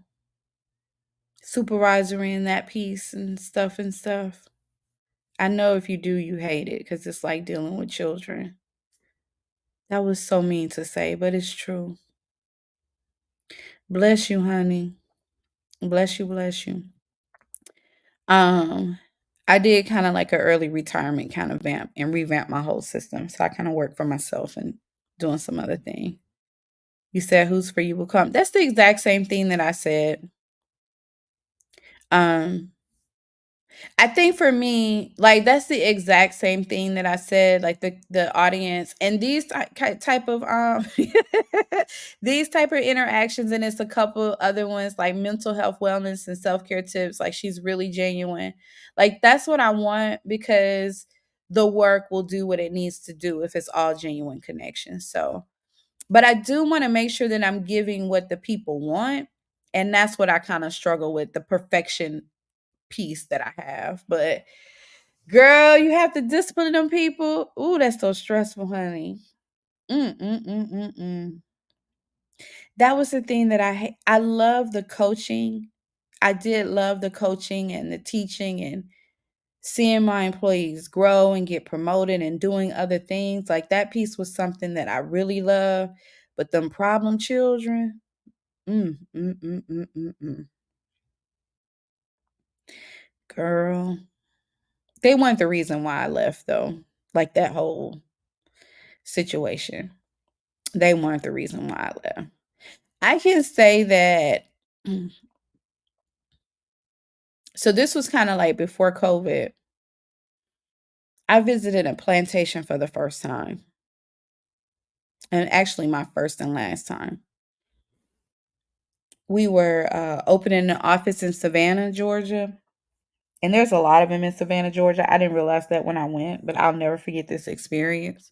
supervisory in that piece and stuff and stuff? I know if you do, you hate it because it's like dealing with children. That was so mean to say, but it's true. Bless you, honey. Bless you, bless you. Um, I did kind of like an early retirement kind of vamp and revamp my whole system. So I kind of work for myself and doing some other thing. You said who's for you will come. That's the exact same thing that I said. Um, I think for me, like that's the exact same thing that I said. Like the audience and these type of these type of interactions, and it's a couple other ones like mental health, wellness, and self care tips. Like she's really genuine. Like that's what I want because the work will do what it needs to do if it's all genuine connection. So, but I do want to make sure that I'm giving what the people want, and that's what I kind of struggle with the perfection piece that I have. But girl, you have to discipline them people. Ooh, that's so stressful, honey. Mm. That was the thing that I love the coaching. I did love the coaching and the teaching and seeing my employees grow and get promoted and doing other things. Like that piece was something that I really love. But them problem children, mm, mm, mm, mm, mm, mm. Girl, they weren't the reason why I left though. Like that whole situation. They weren't the reason why I left. I can say that so this was kind of like before COVID. I visited a plantation for the first time, and actually my first and last time. We were opening an office in Savannah, Georgia, and there's a lot of them in Savannah, Georgia. I didn't realize that when I went, but I'll never forget this experience.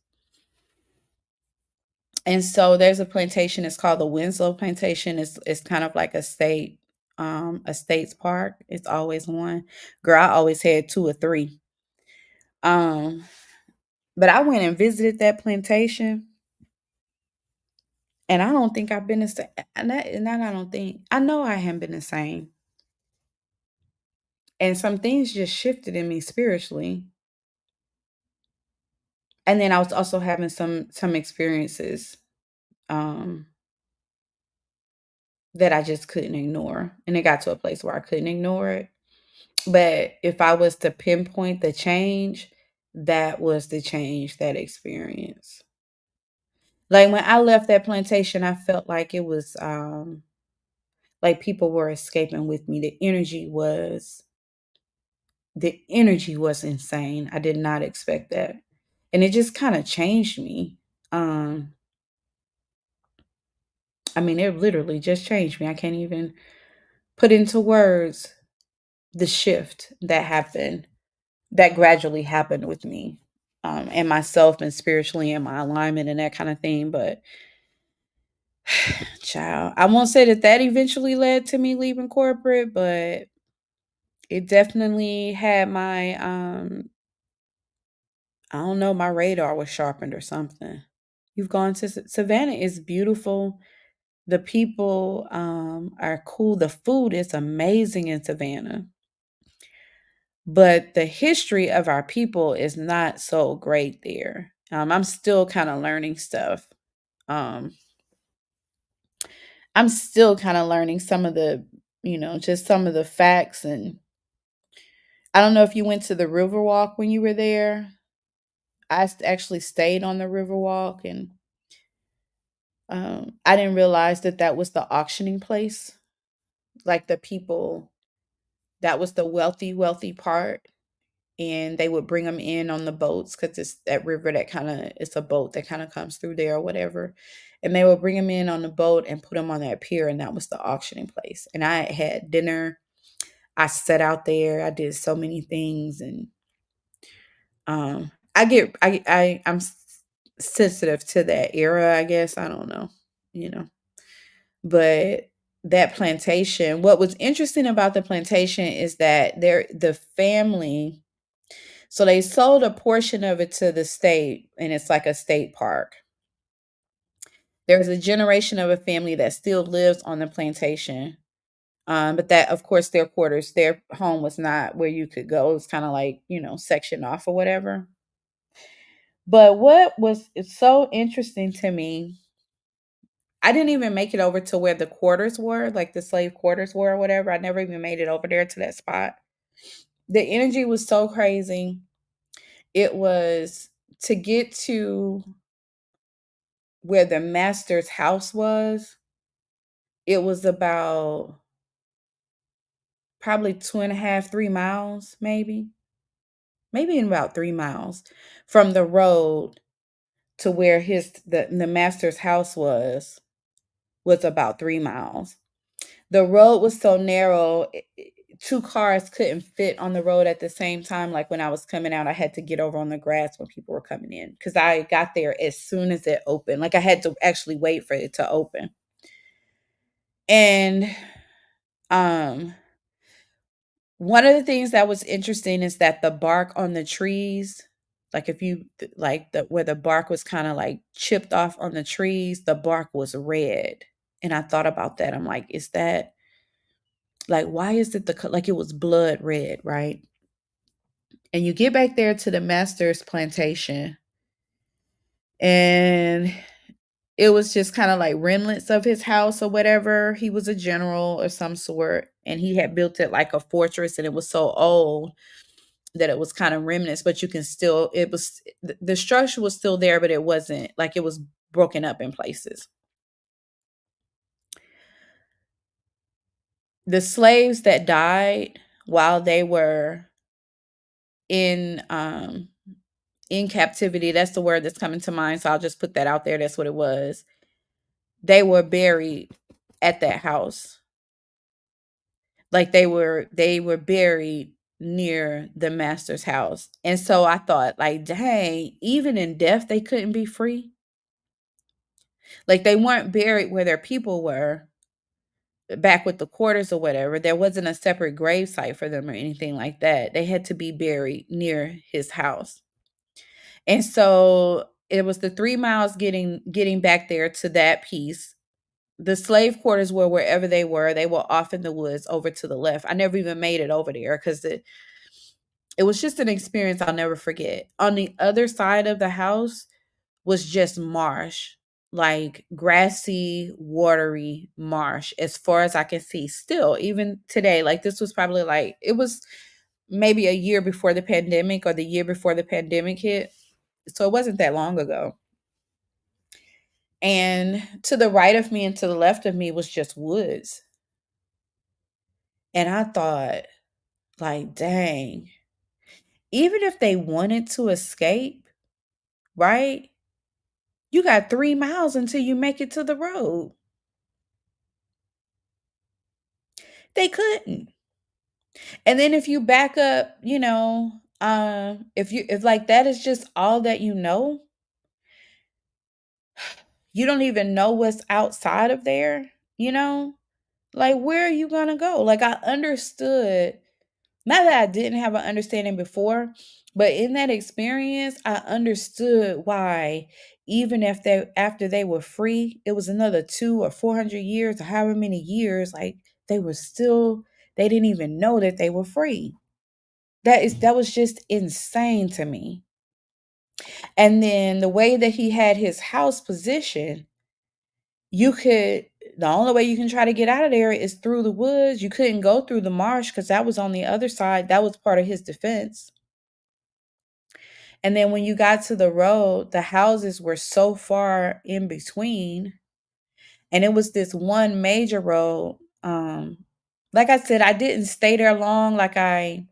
And so there's a plantation. It's called the Winslow Plantation. It's kind of like a state's park. It's always one. Girl, I always had two or three. Um, but I went and visited that plantation, and I don't think I've been the same. And that I don't think I know I haven't been the same. And some things just shifted in me spiritually. And then I was also having some experiences um that I just couldn't ignore. And it got to a place where I couldn't ignore it. But if I was to pinpoint the change, that was the change, that experience. Like when I left that plantation, I felt like it was like people were escaping with me. The energy was insane. I did not expect that. And it just kind of changed me. Um I mean, it literally just changed me. I can't even put into words the shift that happened, that gradually happened with me, and myself and spiritually and my alignment and that kind of thing. But child, I won't say that that eventually led to me leaving corporate, but it definitely had my, I don't know, my radar was sharpened or something. You've gone to Savannah is beautiful. The people are cool. The food is amazing in Savannah. But the history of our people is not so great there. I'm still kind of learning stuff. Um, I'm still kind of learning some of just some of the facts. And I don't know if you went to the Riverwalk when you were there. Actually stayed on the Riverwalk, and I didn't realize that that was the auctioning place. Like the people, that was the wealthy, wealthy part, and they would bring them in on the boats because it's that river that kind of it's a boat that kind of comes through there or whatever, and they would bring them in on the boat and put them on that pier, and that was the auctioning place. And I had dinner. I sat out there. I did so many things, and sensitive to that era. I guess I don't know, you know, but that plantation. What was interesting about the plantation is that the family. So they sold a portion of it to the state, and it's like a state park. There's a generation of a family that still lives on the plantation. But that, of course, their home was not where you could go. It was kind of like, sectioned off or whatever. But what was it's so interesting to me, I didn't even make it over to where the quarters were, like the slave quarters were or whatever. I never even made it over there to that spot. The energy was so crazy. It was to get to where the master's house was, it was about probably 2.5, 3 miles, maybe in about 3 miles from the road to where the master's house was about 3 miles. The road was so narrow, two cars couldn't fit on the road at the same time. Like when I was coming out, I had to get over on the grass when people were coming in because I got there as soon as it opened. Like I had to actually wait for it to open. And um one of the things that was interesting is that the bark on the trees, like if you like the where the bark was kind of like chipped off on the trees, the bark was red. And I thought about that. I'm like, is that like why is it like it was blood red, right? And you get back there to the master's plantation, and it was just kind of like remnants of his house or whatever. He was a general of some sort, and he had built it like a fortress, and it was so old that it was kind of remnants, but you can still it was the structure was still there, but it wasn't like it was broken up in places. The slaves that died while they were in um in captivity, that's the word that's coming to mind, so I'll just put that out there. That's what it was. They were buried at that house. Like they were buried near the master's house. And so I thought like, dang, even in death they couldn't be free. Like they weren't buried where their people were back with the quarters or whatever. There wasn't a separate grave site for them or anything like that. They had to be buried near his house. And so it was the 3 miles getting back there to that piece. the slave quarters were wherever they were. They were off in the woods over to the left. I never even made it over there because it was just an experience I'll never forget. On the other side of the house was just marsh, like grassy, watery marsh as far as I can see. Still, even today, like this was probably like it was maybe a year before the pandemic or the year before the pandemic hit. So it wasn't that long ago. And to the right of me and to the left of me was just woods. And I thought, like, dang, even if they wanted to escape, right? You got 3 miles until you make it to the road. They couldn't. And then if you back up, if like that is just all that you don't even know what's outside of there, you know? Like where are you gonna go? Like I understood, not that I didn't have an understanding before, but in that experience, I understood why even if they after they were free, it was another 200 or 400 years or however many years, like they were still they didn't even know that they were free. That was just insane to me. And then the way that he had his house positioned, you could the only way you can try to get out of there is through the woods. You couldn't go through the marsh because that was on the other side. That was part of his defense. And then when you got to the road, the houses were so far in between. And it was this one major road. Like I said, I didn't stay there long. Like I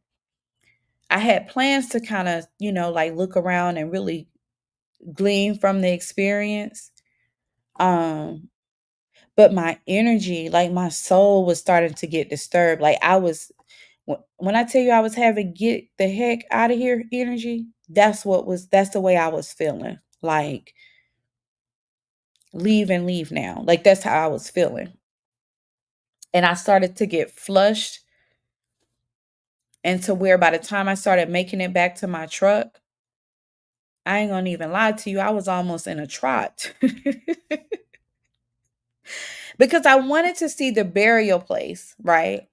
had plans to kind of, like look around and really glean from the experience. Um, but my energy, like my soul was starting to get disturbed. Like when I tell you I was having get the heck out of here energy, that's the way I was feeling. Like leave and leave now. Like that's how I was feeling. And I started to get flushed and to where by the time I started making it back to my truck, I ain't gonna even lie to you, I was almost in a trot. Because I wanted to see the burial place, right?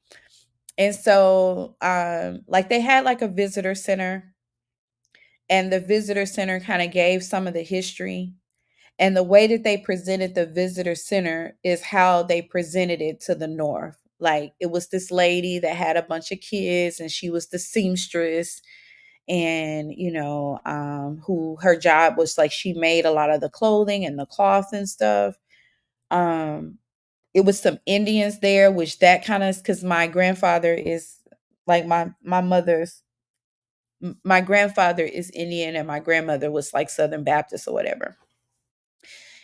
And so like they had like a visitor center, and the visitor center kind of gave some of the history. And the way that they presented the visitor center is how they presented it to the north. Like it was this lady that had a bunch of kids and she was the seamstress, and who her job was like she made a lot of the clothing and the cloth and stuff. um it was some Indians there, which that kind of because my grandfather is like my grandfather is Indian and my grandmother was like Southern Baptist or whatever.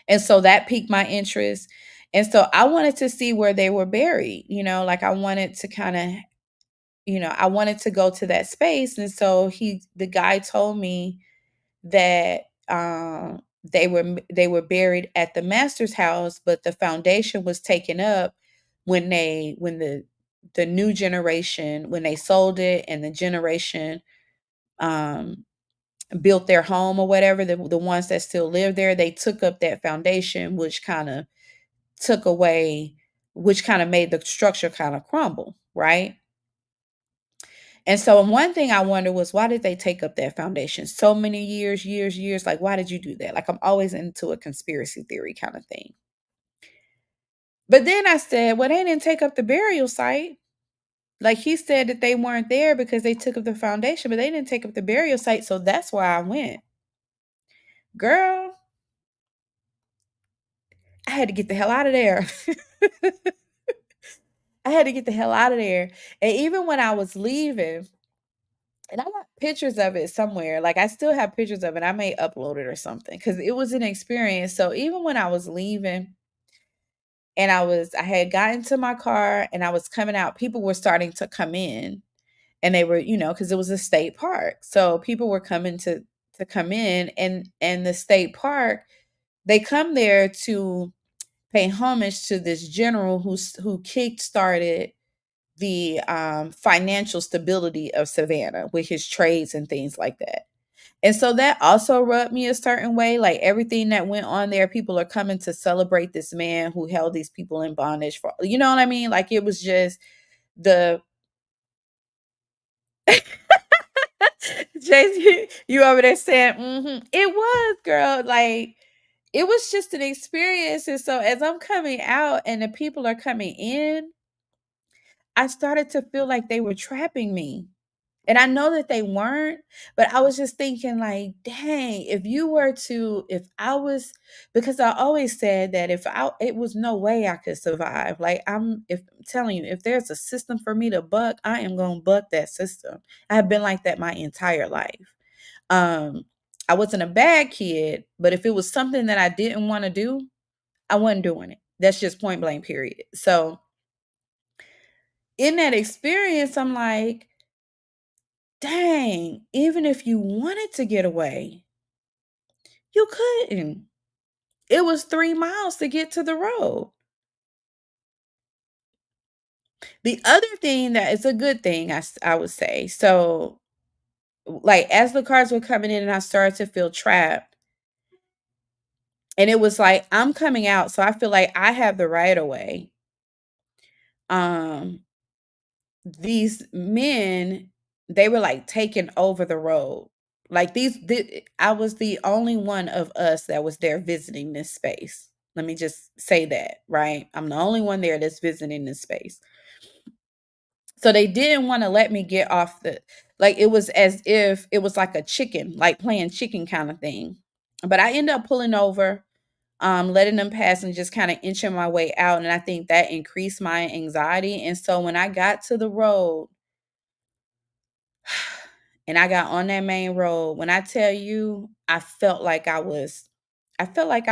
And so that piqued my interest. And so I wanted to see where they were buried, like I wanted to kind of, I wanted to go to that space. And so the guy told me that they were buried at the master's house, but the foundation was taken up when the new generation, when they sold it and the generation um built their home or whatever, the ones that still live there, they took up that foundation, took away which kind of made the structure kind of crumble, right? And so one thing I wonder was why did they take up that foundation so many years? Like, why did you do that? Like, I'm always into a conspiracy theory kind of thing. But then I said, well, they didn't take up the burial site. Like he said that they weren't there because they took up the foundation, but they didn't take up the burial site. So that's why I went. Girl, I had to get the hell out of there. I had to get the hell out of there. And even when I was leaving, and I got pictures of it somewhere. Like I still have pictures of it. I may upload it or something because it was an experience. So even when I was leaving and I had gotten to my car and I was coming out, people were starting to come in, and they were, because it was a state park. So people were coming to come in, and the state park, they come there to pay homage to this general who kick started the financial stability of Savannah with his trades and things like that. And so that also rubbed me a certain way. Like everything that went on there, people are coming to celebrate this man who held these people in bondage for, you know what I mean? Like it was just the Jason, you over there saying, it was, girl. Like it was just an experience. And so as I'm coming out and the people are coming in, I started to feel like they were trapping me. And I know that they weren't, but I was just thinking, like, dang, if I was, because I always said that it was no way I could survive. Like, if I'm telling you, if there's a system for me to buck, I am going to buck that system. I have been like that my entire life. Um, I wasn't a bad kid, but if it was something that I didn't want to do, I wasn't doing it. That's just point blank, period. So, in that experience, I'm like, dang, even if you wanted to get away, you couldn't. It was 3 miles to get to the road. The other thing that is a good thing, I would say, so, like, as the cars were coming in and I started to feel trapped, and it was like, I'm coming out, so I feel like I have the right of way. Um, these men, they were, like, taking over the road. Like, I was the only one of us that was there visiting this space. Let me just say that, right? I'm the only one there that's visiting this space. So they didn't wanna let me get off like, it was as if it was like a chicken, like playing chicken kinda thing. But I ended up pulling over, letting them pass and just kinda inching my way out, and I think that increased my anxiety, and so when I got to the road and I got on that main road, when I tell you, I felt like I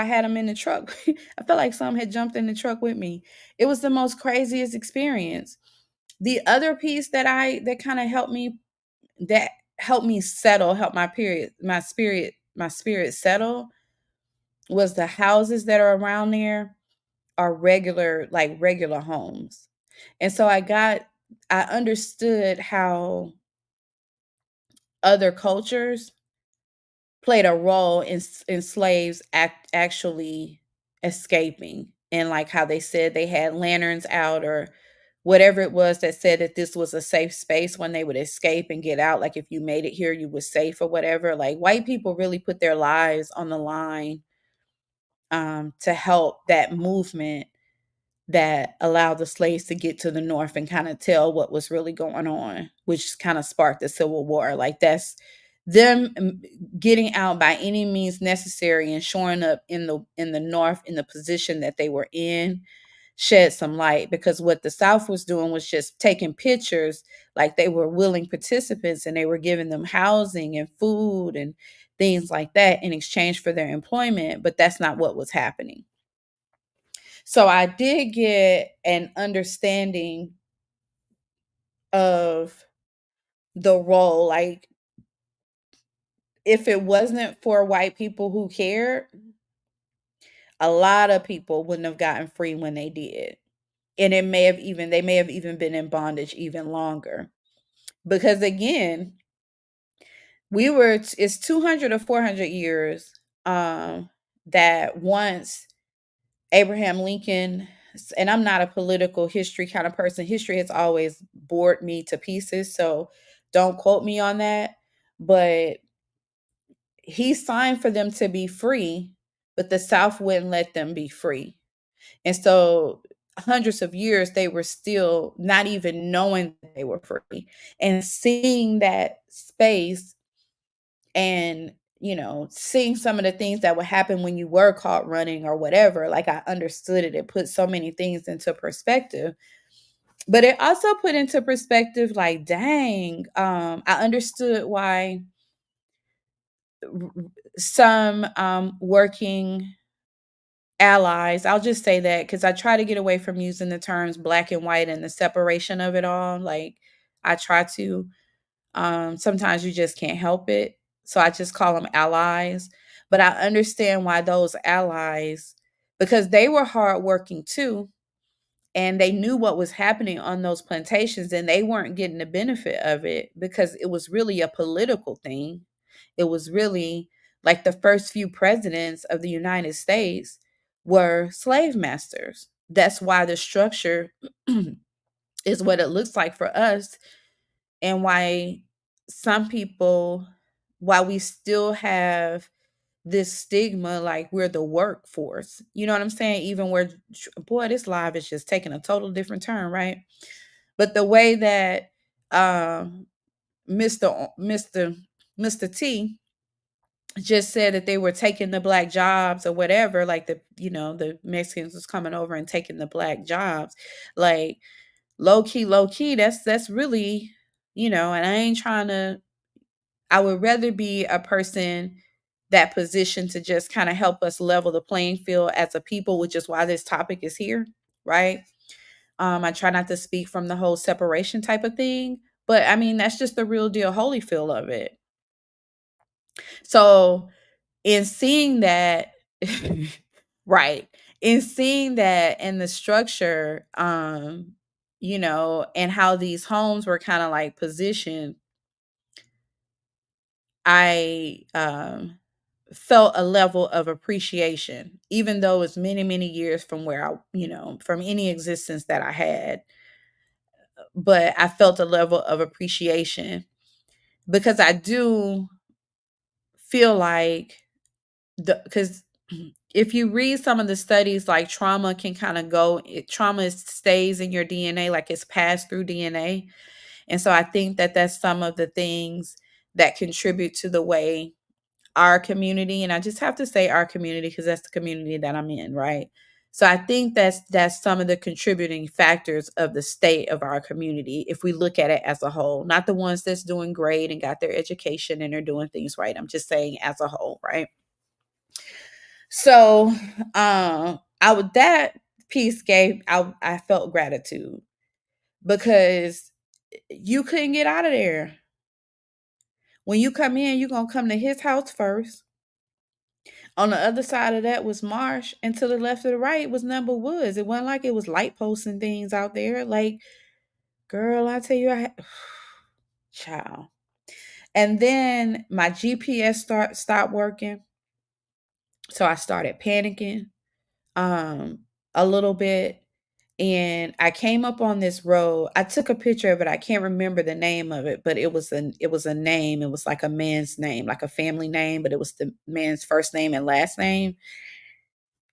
had them in the truck. I felt like some had jumped in the truck with me. It was the most craziest experience. The other piece that kinda that helped me settle, help my spirit settle, was the houses that are around there are regular homes. And so I understood how other cultures played a role in slaves actually escaping, and like how they said they had lanterns out or whatever it was that said that this was a safe space when they would escape and get out, like if you made it here you were safe or whatever. Like white people really put their lives on the line, to help that movement that allowed the slaves to get to the North and kind of tell what was really going on, which kind of sparked the Civil War. Like that's them, getting out by any means necessary and showing up in the North in the position that they were in, shed some light, because what the South was doing was just taking pictures like they were willing participants and they were giving them housing and food and things like that in exchange for their employment, but that's not what was happening. So I did get an understanding of the role. Like, if it wasn't for white people who cared, a lot of people wouldn't have gotten free when they did. And they may have even been in bondage even longer. Because again, it's 200 or 400 years, that once Abraham Lincoln, and I'm not a political history kind of person. History has always bored me to pieces, so don't quote me on that. But he signed for them to be free, but the South wouldn't let them be free. And so hundreds of years they were still not even knowing that they were free. And seeing that space and seeing some of the things that would happen when you were caught running or whatever, like I understood it. It put so many things into perspective. But it also put into perspective, like, dang, I understood why some working allies, I'll just say that because I try to get away from using the terms black and white and the separation of it all. Like, I try to. Sometimes you just can't help it. So I just call them allies. But I understand why those allies, because they were hardworking too, and they knew what was happening on those plantations, and they weren't getting the benefit of it because it was really a political thing. It was really like the first few presidents of the United States were slave masters. That's why the structure is what it looks like for us, and why some people, why we still have this stigma like we're the workforce. You know what I'm saying? Even where, boy, this live is just taking a total different turn, right? But the way that um Mr. Mr. T just said that they were taking the black jobs or whatever, like the Mexicans was coming over and taking the black jobs. Like low key, that's really, and I ain't trying to, I would rather be a person that position to just kind of help us level the playing field as a people, which is why this topic is here, right? I try not to speak from the whole separation type of thing, but I mean that's just the real deal Holyfield of it. So in seeing that, right, in seeing that and the structure, and how these homes were kind of like positioned, I felt a level of appreciation, even though it's many, many years from where from any existence that I had. But I felt a level of appreciation because I do feel like because if you read some of the studies, like trauma can kind of trauma stays in your DNA, like it's passed through DNA. And so I think that that's some of the things that contribute to the way our community, and I just have to say our community because that's the community that I'm in, right? So I think that's some of the contributing factors of the state of our community if we look at it as a whole, not the ones that's doing great and got their education and they're doing things right. I'm just saying as a whole, right? So I would that piece gave I felt gratitude because you couldn't get out of there. When you come in, you're gonna come to his house first. On the other side of that was marsh, and to the left or the right was number woods. It wasn't like it was light posts and things out there. Like, girl, I tell you, child. And then my GPS stopped working, so I started panicking um a little bit, and I came up on this road. I took a picture of it. I can't remember the name of it, but it was a name. It was like a man's name, like a family name, but it was the man's first name and last name.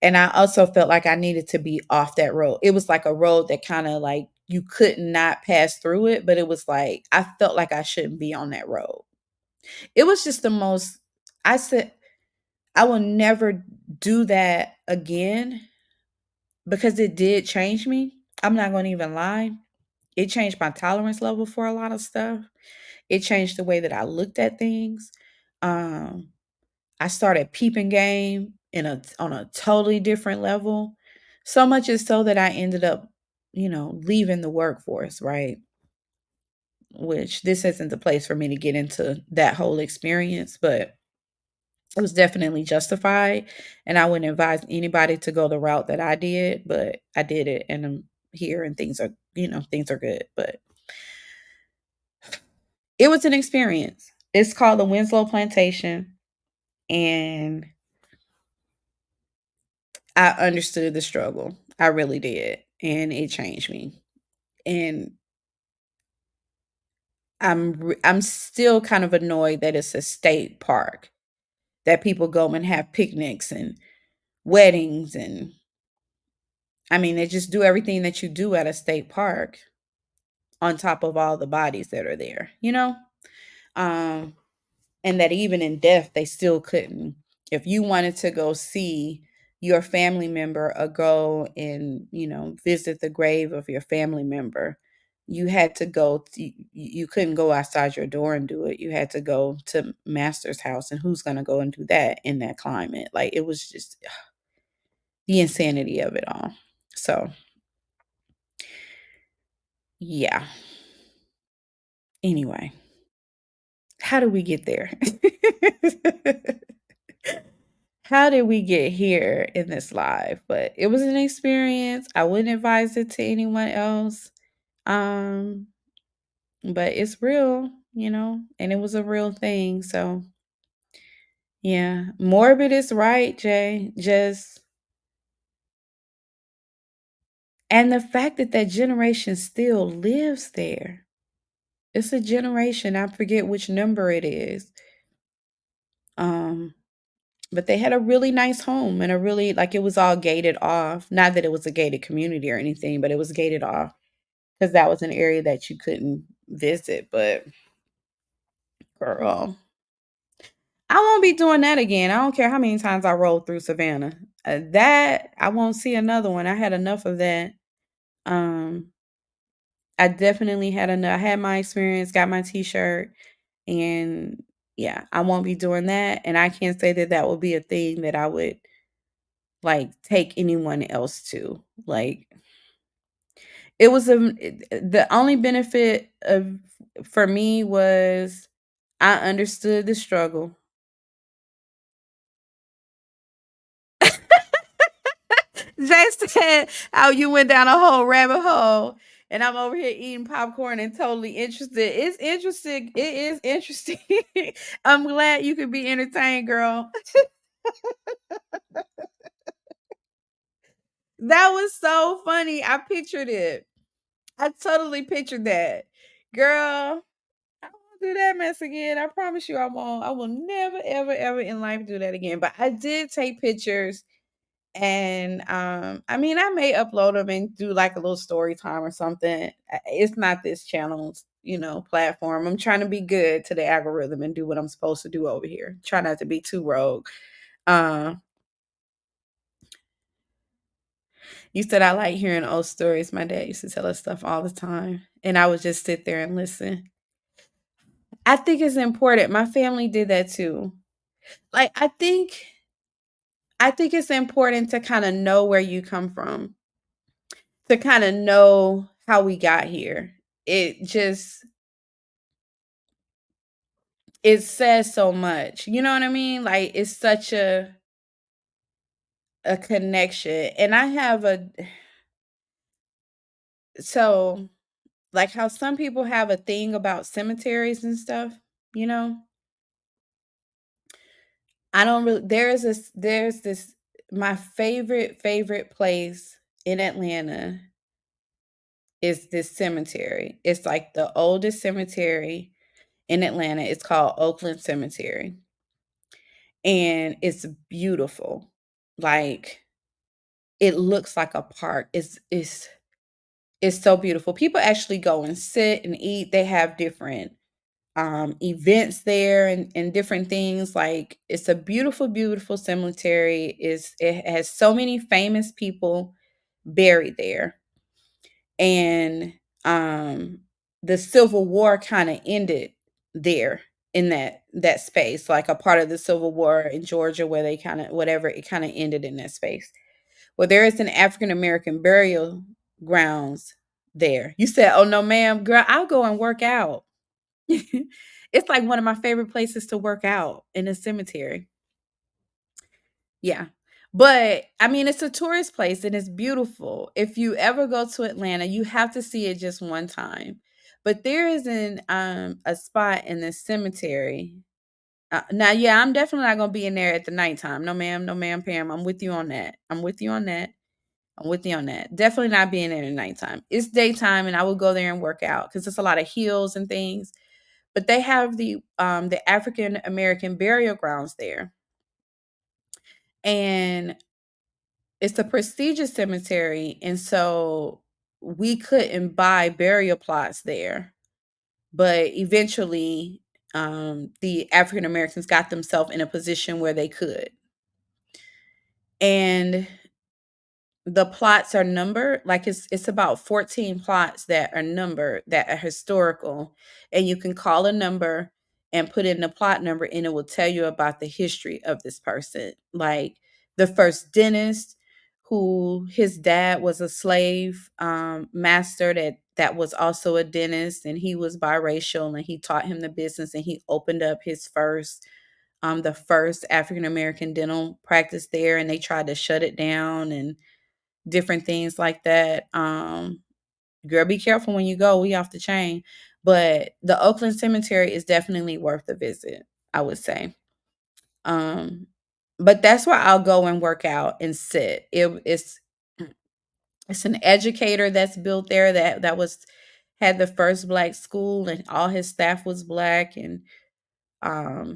And I also felt like I needed to be off that road. It was like a road that kind of like you could not pass through it, but it was like I felt like I shouldn't be on that road. It was just the most, I said I will never do that again because it did change me. I'm not going to even lie. It changed my tolerance level for a lot of stuff. It changed the way that I looked at things. Um I started peeping game in a on a totally different level. So much is so that I ended up, leaving the workforce, right? Which this isn't the place for me to get into that whole experience, but it was definitely justified. And I wouldn't advise anybody to go the route that I did, but I did it and I'm here and things are good. But it was an experience. It's called the Winslow Plantation. And I understood the struggle. I really did, and it changed me. And I'm still kind of annoyed that it's a state park that people go and have picnics and weddings, and I mean they just do everything that you do at a state park on top of all the bodies that are there, Um and that even in death they still couldn't, if you wanted to go see your family member or go and visit the grave of your family member, you had to you couldn't go outside your door and do it. You had to go to master's house, and who's going to go and do that in that climate? Like, it was just the insanity of it all. So yeah, anyway, how do we get there? How did we get here in this life? But it was an experience. I wouldn't advise it to anyone else. Um, but it's real, and it was a real thing. So Yeah. Morbid is right, Jay. Just and the fact that that generation still lives there. It's a generation, I forget which number it is. Um, but they had a really nice home and a really like it was all gated off. Not that it was a gated community or anything, but it was gated off because that was an area that you couldn't visit. But girl, I won't be doing that again. I don't care how many times I roll through Savannah. That I won't see another one. I had enough of that. Um, I definitely had enough. I had my experience, got my T-shirt, and yeah, I won't be doing that. And I can't say that that would be a thing that I would like take anyone else to. Like it was the only benefit of for me was I understood the struggle. Jay said how you went down a whole rabbit hole, and I'm over here eating popcorn and totally interested. It's interesting. It is interesting. I'm glad you could be entertained, girl. That was so funny. I pictured it. I totally pictured that. Girl, I won't do that mess again. I promise you I won't. I will never, ever, ever in life do that again. But I did take pictures and I mean I may upload them and do like a little story time or something. It's not this channel's, platform. I'm trying to be good to the algorithm and do what I'm supposed to do over here. Try not to be too rogue. Uh, you said I like hearing old stories. My dad used to tell us stuff all the time, and I would just sit there and listen. I think it's important. My family did that too. Like I think it's important to kind of know where you come from, to kind of know how we got here. It just it says so much. You know what I mean? Like it's such a connection. And I have a so like how some people have a thing about cemeteries and stuff, you know? I don't really there's this my favorite place in Atlanta is this cemetery. It's like the oldest cemetery in Atlanta. It's called Oakland Cemetery. And it's beautiful. Like it looks like a park. It's so beautiful. People actually go and sit and eat. They have different events there and different things. Like it's a beautiful, beautiful cemetery. It has so many famous people buried there. And um the Civil War kind of ended there in that space. Like a part of the Civil War in Georgia where they kind of whatever it kind of ended in that space. Well, there is an African American burial grounds there. You said, "Oh no, ma'am, girl, I'll go and work out." It's like one of my favorite places to work out in a cemetery. Yeah. But I mean, it's a tourist place and it's beautiful. If you ever go to Atlanta, you have to see it just one time. But there is a spot in the cemetery. Now, yeah, I'm definitely not gonna be in there at the nighttime. No, ma'am, no, ma'am, Pam. I'm with you on that. I'm with you on that. I'm with you on that. Definitely not being there at nighttime. It's daytime, and I will go there and work out because it's a lot of hills and things. But they have the African American burial grounds there, and it's a prestigious cemetery, and so we couldn't buy burial plots there. But eventually, the African Americans got themselves in a position where they could, and the plots are numbered, like, it's about 14 plots that are numbered, that are historical, and you can call a number and put in the plot number, and it will tell you about the history of this person. Like, the first dentist who his dad was a slave, master that was also a dentist, and he was biracial, and he taught him the business, and he opened up the first African American dental practice there, and they tried to shut it down and different things like that. Girl, be careful when you go. We off the chain. But the Oakland Cemetery is definitely worth a visit, I would say. Um, but that's where I'll go and work out and sit. It's an educator that's built there that was had the first black school, and all his staff was black, and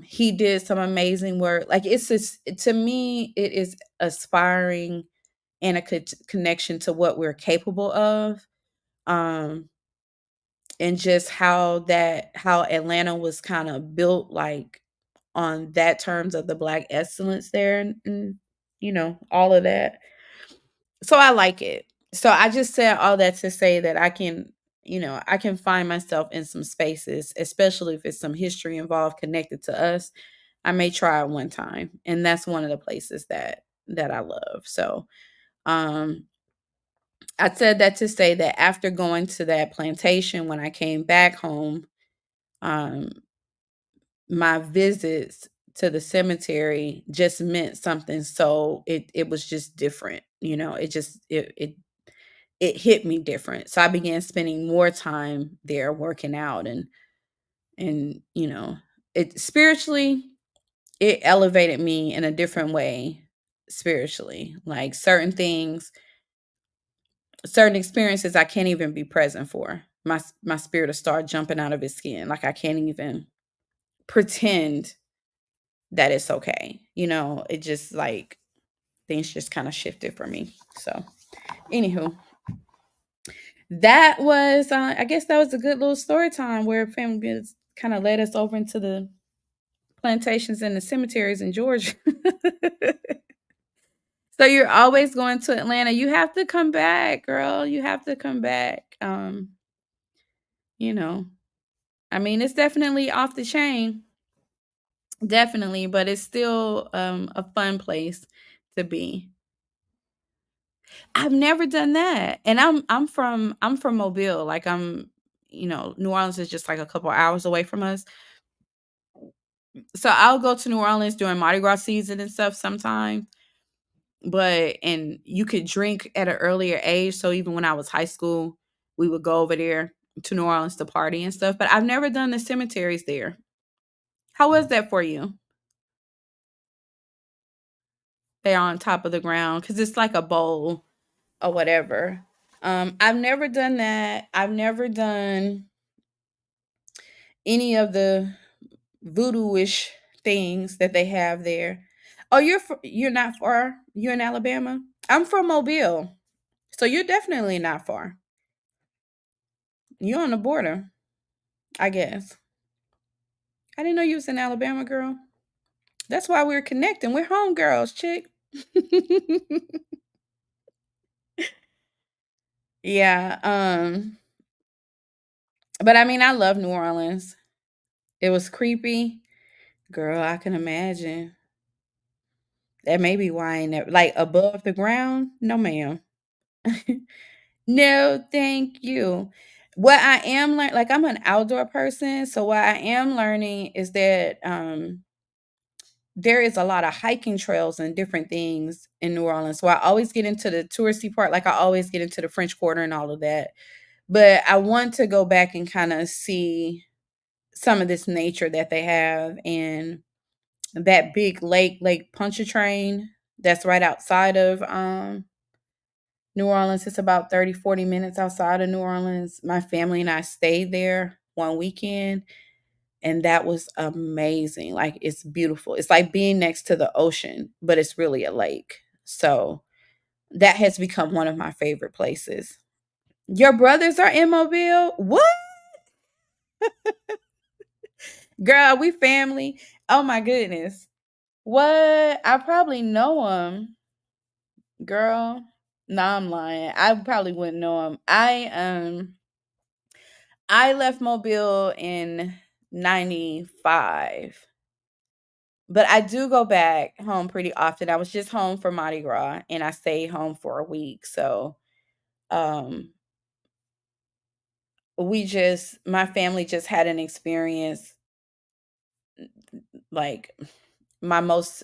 he did some amazing work. Like, it's just, to me, it is aspiring, and a connection to what we're capable of. Um and just how Atlanta was kind of built, like, on that terms of the black excellence there, and all of that. So I like it. So I just said all that to say that I can find myself in some spaces, especially if it's some history involved connected to us. I may try it one time, and that's one of the places that I love. So, um I said that to say that after going to that plantation, when I came back home, um my visits to the cemetery just meant something. So it was just different. It hit me different. So I began spending more time there working out, and it spiritually, it elevated me in a different way spiritually. Like, certain experiences I can't even be present for. My spirit will start jumping out of its skin. Like, I can't even pretend that it's okay. It just, like, things just kind of shifted for me. So, anywho, I guess that was a good little story time where family business kind of led us over into the plantations and the cemeteries in Georgia. So you're always going to Atlanta. You have to come back, girl. You have to come back. You know, I mean, it's definitely off the chain, definitely, but it's still a fun place to be. I've never done that, and I'm from Mobile. Like, New Orleans is just like a couple hours away from us. So I'll go to New Orleans during Mardi Gras season and stuff sometimes. And you could drink at an earlier age. So even when I was high school, we would go over there to New Orleans to party and stuff. But I've never done the cemeteries there. How was that for you? They're on top of the ground because it's like a bowl or whatever. I've never done that. I've never done any of the voodoo-ish things that they have there. Oh, you're not far. You're in Alabama. I'm from Mobile, so you're definitely not far. You're on the border, I guess. I didn't know you was in Alabama, girl. That's why we're connecting. We're homegirls, chick. Yeah. But I mean, I love New Orleans. It was creepy, girl. I can imagine. That may be why I ain't never, like, above the ground. No, ma'am. No, thank you. What I am learning, like, I'm an outdoor person, so what I am learning is that there is a lot of hiking trails and different things in New Orleans. So I always get into the touristy part, like I always get into the French Quarter and all of that. But I want to go back and kind of see some of this nature that they have, and that big Lake Pontchartrain that's right outside of New Orleans. It's about 30, 40 minutes outside of New Orleans. My family and I stayed there one weekend, and that was amazing. Like, it's beautiful. It's like being next to the ocean, but it's really a lake. So that has become one of my favorite places. Your brothers are in Mobile? What? Girl, we family. Oh my goodness. What? I probably know them. Girl. No, I'm lying. I probably wouldn't know them. I left Mobile in 95. But I do go back home pretty often. I was just home for Mardi Gras, and I stayed home for a week. So, um, my family just had an experience, like, my most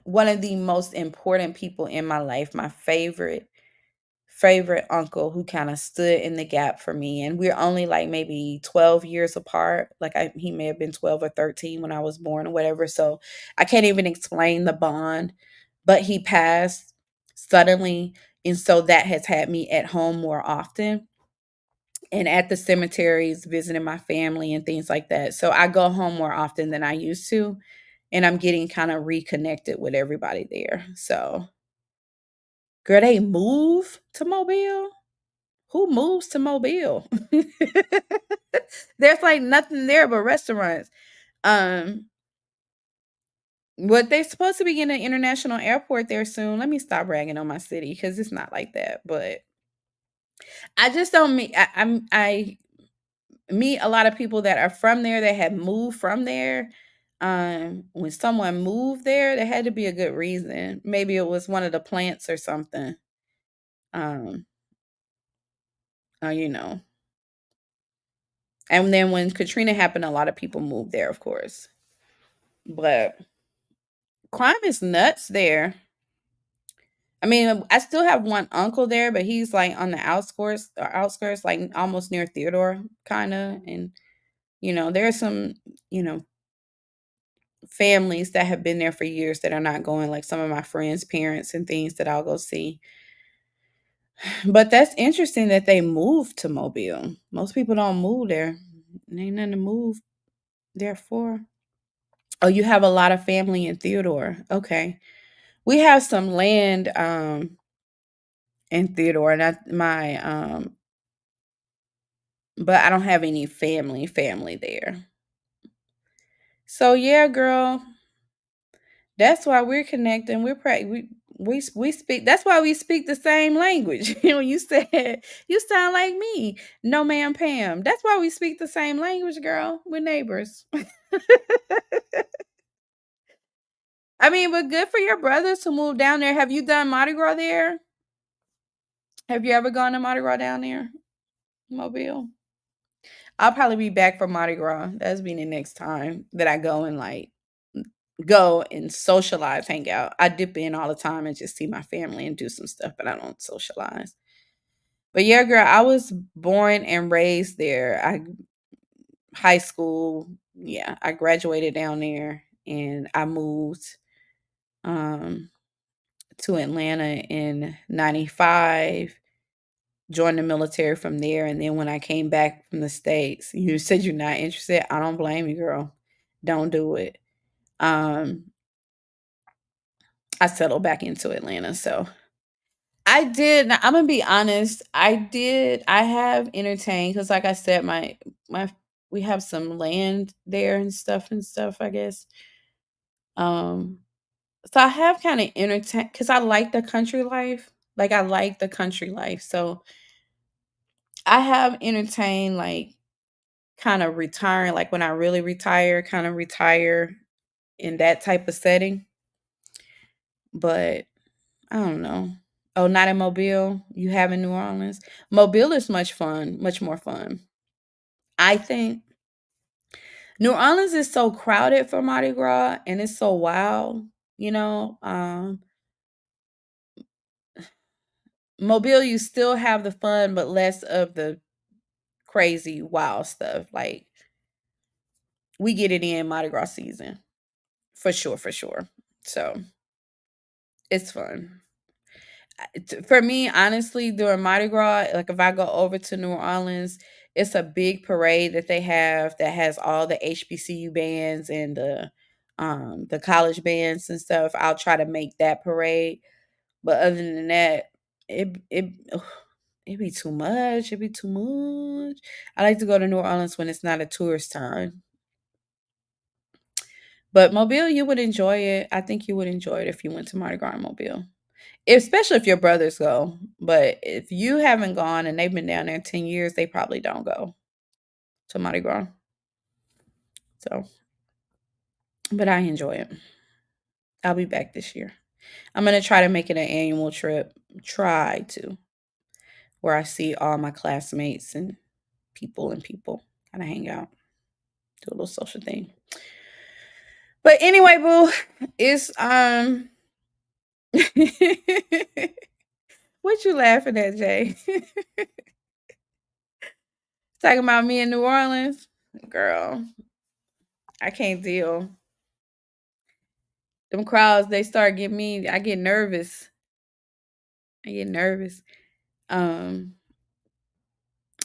one of the most important people in my life, my favorite favorite uncle who kind of stood in the gap for me. And we're only like maybe 12 years apart. He may have been 12 or 13 when I was born or whatever. So I can't even explain the bond. But he passed suddenly. And so that has had me at home more often and at the cemeteries visiting my family and things like that. So I go home more often than I used to. And I'm getting kind of reconnected with everybody there. So, girl, they move to Mobile? Who moves to Mobile? There's like nothing there but restaurants. Um, what they supposed to be getting an international airport there soon. Let me stop bragging on my city because it's not like that. But I just don't meet. I meet a lot of people that are from there that have moved from there. When someone moved there, there had to be a good reason. Maybe it was one of the plants or something. Um, you know. And then when Katrina happened, a lot of people moved there, of course. But crime is nuts there. I mean, I still have one uncle there, but he's like on the outskirts, like almost near Theodore, kind of. And there are some, you know, families that have been there for years that are not going, like some of my friends' parents and things that I'll go see. But that's interesting that they moved to Mobile. Most people don't move there. Ain't nothing to move there for. Oh, you have a lot of family in Theodore. Okay. We have some land in Theodore, and but I don't have any family there. So yeah, girl, that's why we're connecting. We speak. That's why we speak the same language. You said you sound like me. No, ma'am, Pam. That's why we speak the same language, girl. We're neighbors. I mean, but good for your brothers to move down there. Have you done Mardi Gras there? Have you ever gone to Mardi Gras down there, Mobile? I'll probably be back for Mardi Gras. That's be the next time that I go and go and socialize, hang out. I dip in all the time and just see my family and do some stuff, but I don't socialize. But yeah, girl, I was born and raised there. I high school, yeah, I graduated down there and I moved um to Atlanta in 95, joined the military from there, and then when I came back from the States, you said you're not interested. I don't blame you, girl. Don't do it. Um, I settled back into Atlanta, so I did. Now, I'm gonna be honest. I did. I have entertained because, like I said, my we have some land there and stuff. I guess. Um, so I have kind of entertained because I like the country life. Like I like the country life, so I have entertained like kind of retiring, like when I really retire, kind of retire in that type of setting. But I don't know. Oh, not in Mobile. You have in New Orleans. Mobile is much fun, much more fun. I think New Orleans is so crowded for Mardi Gras and it's so wild, you know. Mobile, you still have the fun, but less of the crazy wild stuff. Like we get it in Mardi Gras season for sure, for sure. So it's fun. For me, honestly, during Mardi Gras, like if I go over to New Orleans, it's a big parade that they have that has all the HBCU bands and the college bands and stuff. I'll try to make that parade. But other than that, ugh, it be too much. It be too much. I like to go to New Orleans when it's not a tourist time. But Mobile, you would enjoy it. I think you would enjoy it if you went to Mardi Gras in Mobile. Especially if your brothers go, but if you haven't gone and they've been down there 10 years, they probably don't go to Mardi Gras. So, but I enjoy it. I'll be back this year. I'm gonna try to make it an annual trip. Try to where I see all my classmates and people kind of hang out, do a little social thing. But anyway, boo, it's What you laughing at, Jay? Talking about me in New Orleans? Girl, I can't deal. Them crowds, they start getting me, I get nervous. I get nervous. Um,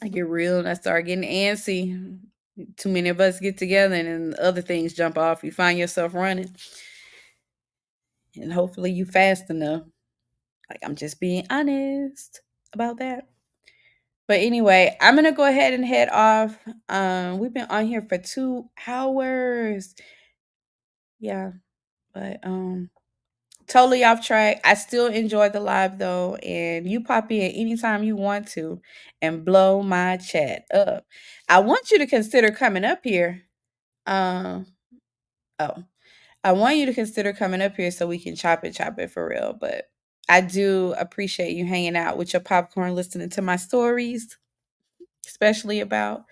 I get real and I start getting antsy. Too many of us get together and then other things jump off. You find yourself running. And hopefully you fast enough. Like I'm just being honest about that. But anyway, I'm gonna go ahead and head off. We've been on here for 2 hours. Yeah, but totally off track. I still enjoy the live though, and you pop in anytime you want to and blow my chat up. I want you to consider coming up here. Um, oh, I want you to consider coming up here so we can chop it for real. But I do appreciate you hanging out with your popcorn, listening to my stories, especially about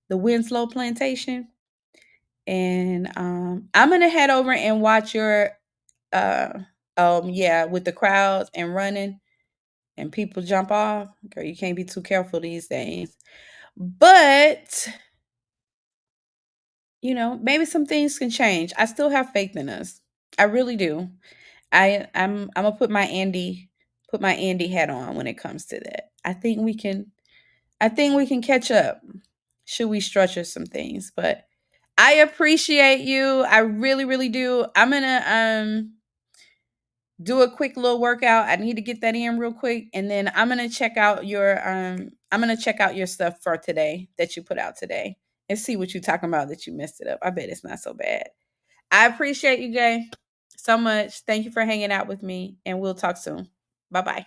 the Winslow plantation. And I'm gonna head over and watch your uh yeah, with the crowds and running and people jump off. Girl, you can't be too careful these days. But maybe some things can change. I still have faith in us. I really do. I'm gonna put my Andy hat on when it comes to that. I think we can catch up. Should we structure some things? But I appreciate you. I really, really do. I'm gonna do a quick little workout. I need to get that in real quick. And then I'm gonna check out your stuff for today that you put out today and see what you're talking about that you messed it up. I bet it's not so bad. I appreciate you, Jay, so much. Thank you for hanging out with me, and we'll talk soon. Bye bye.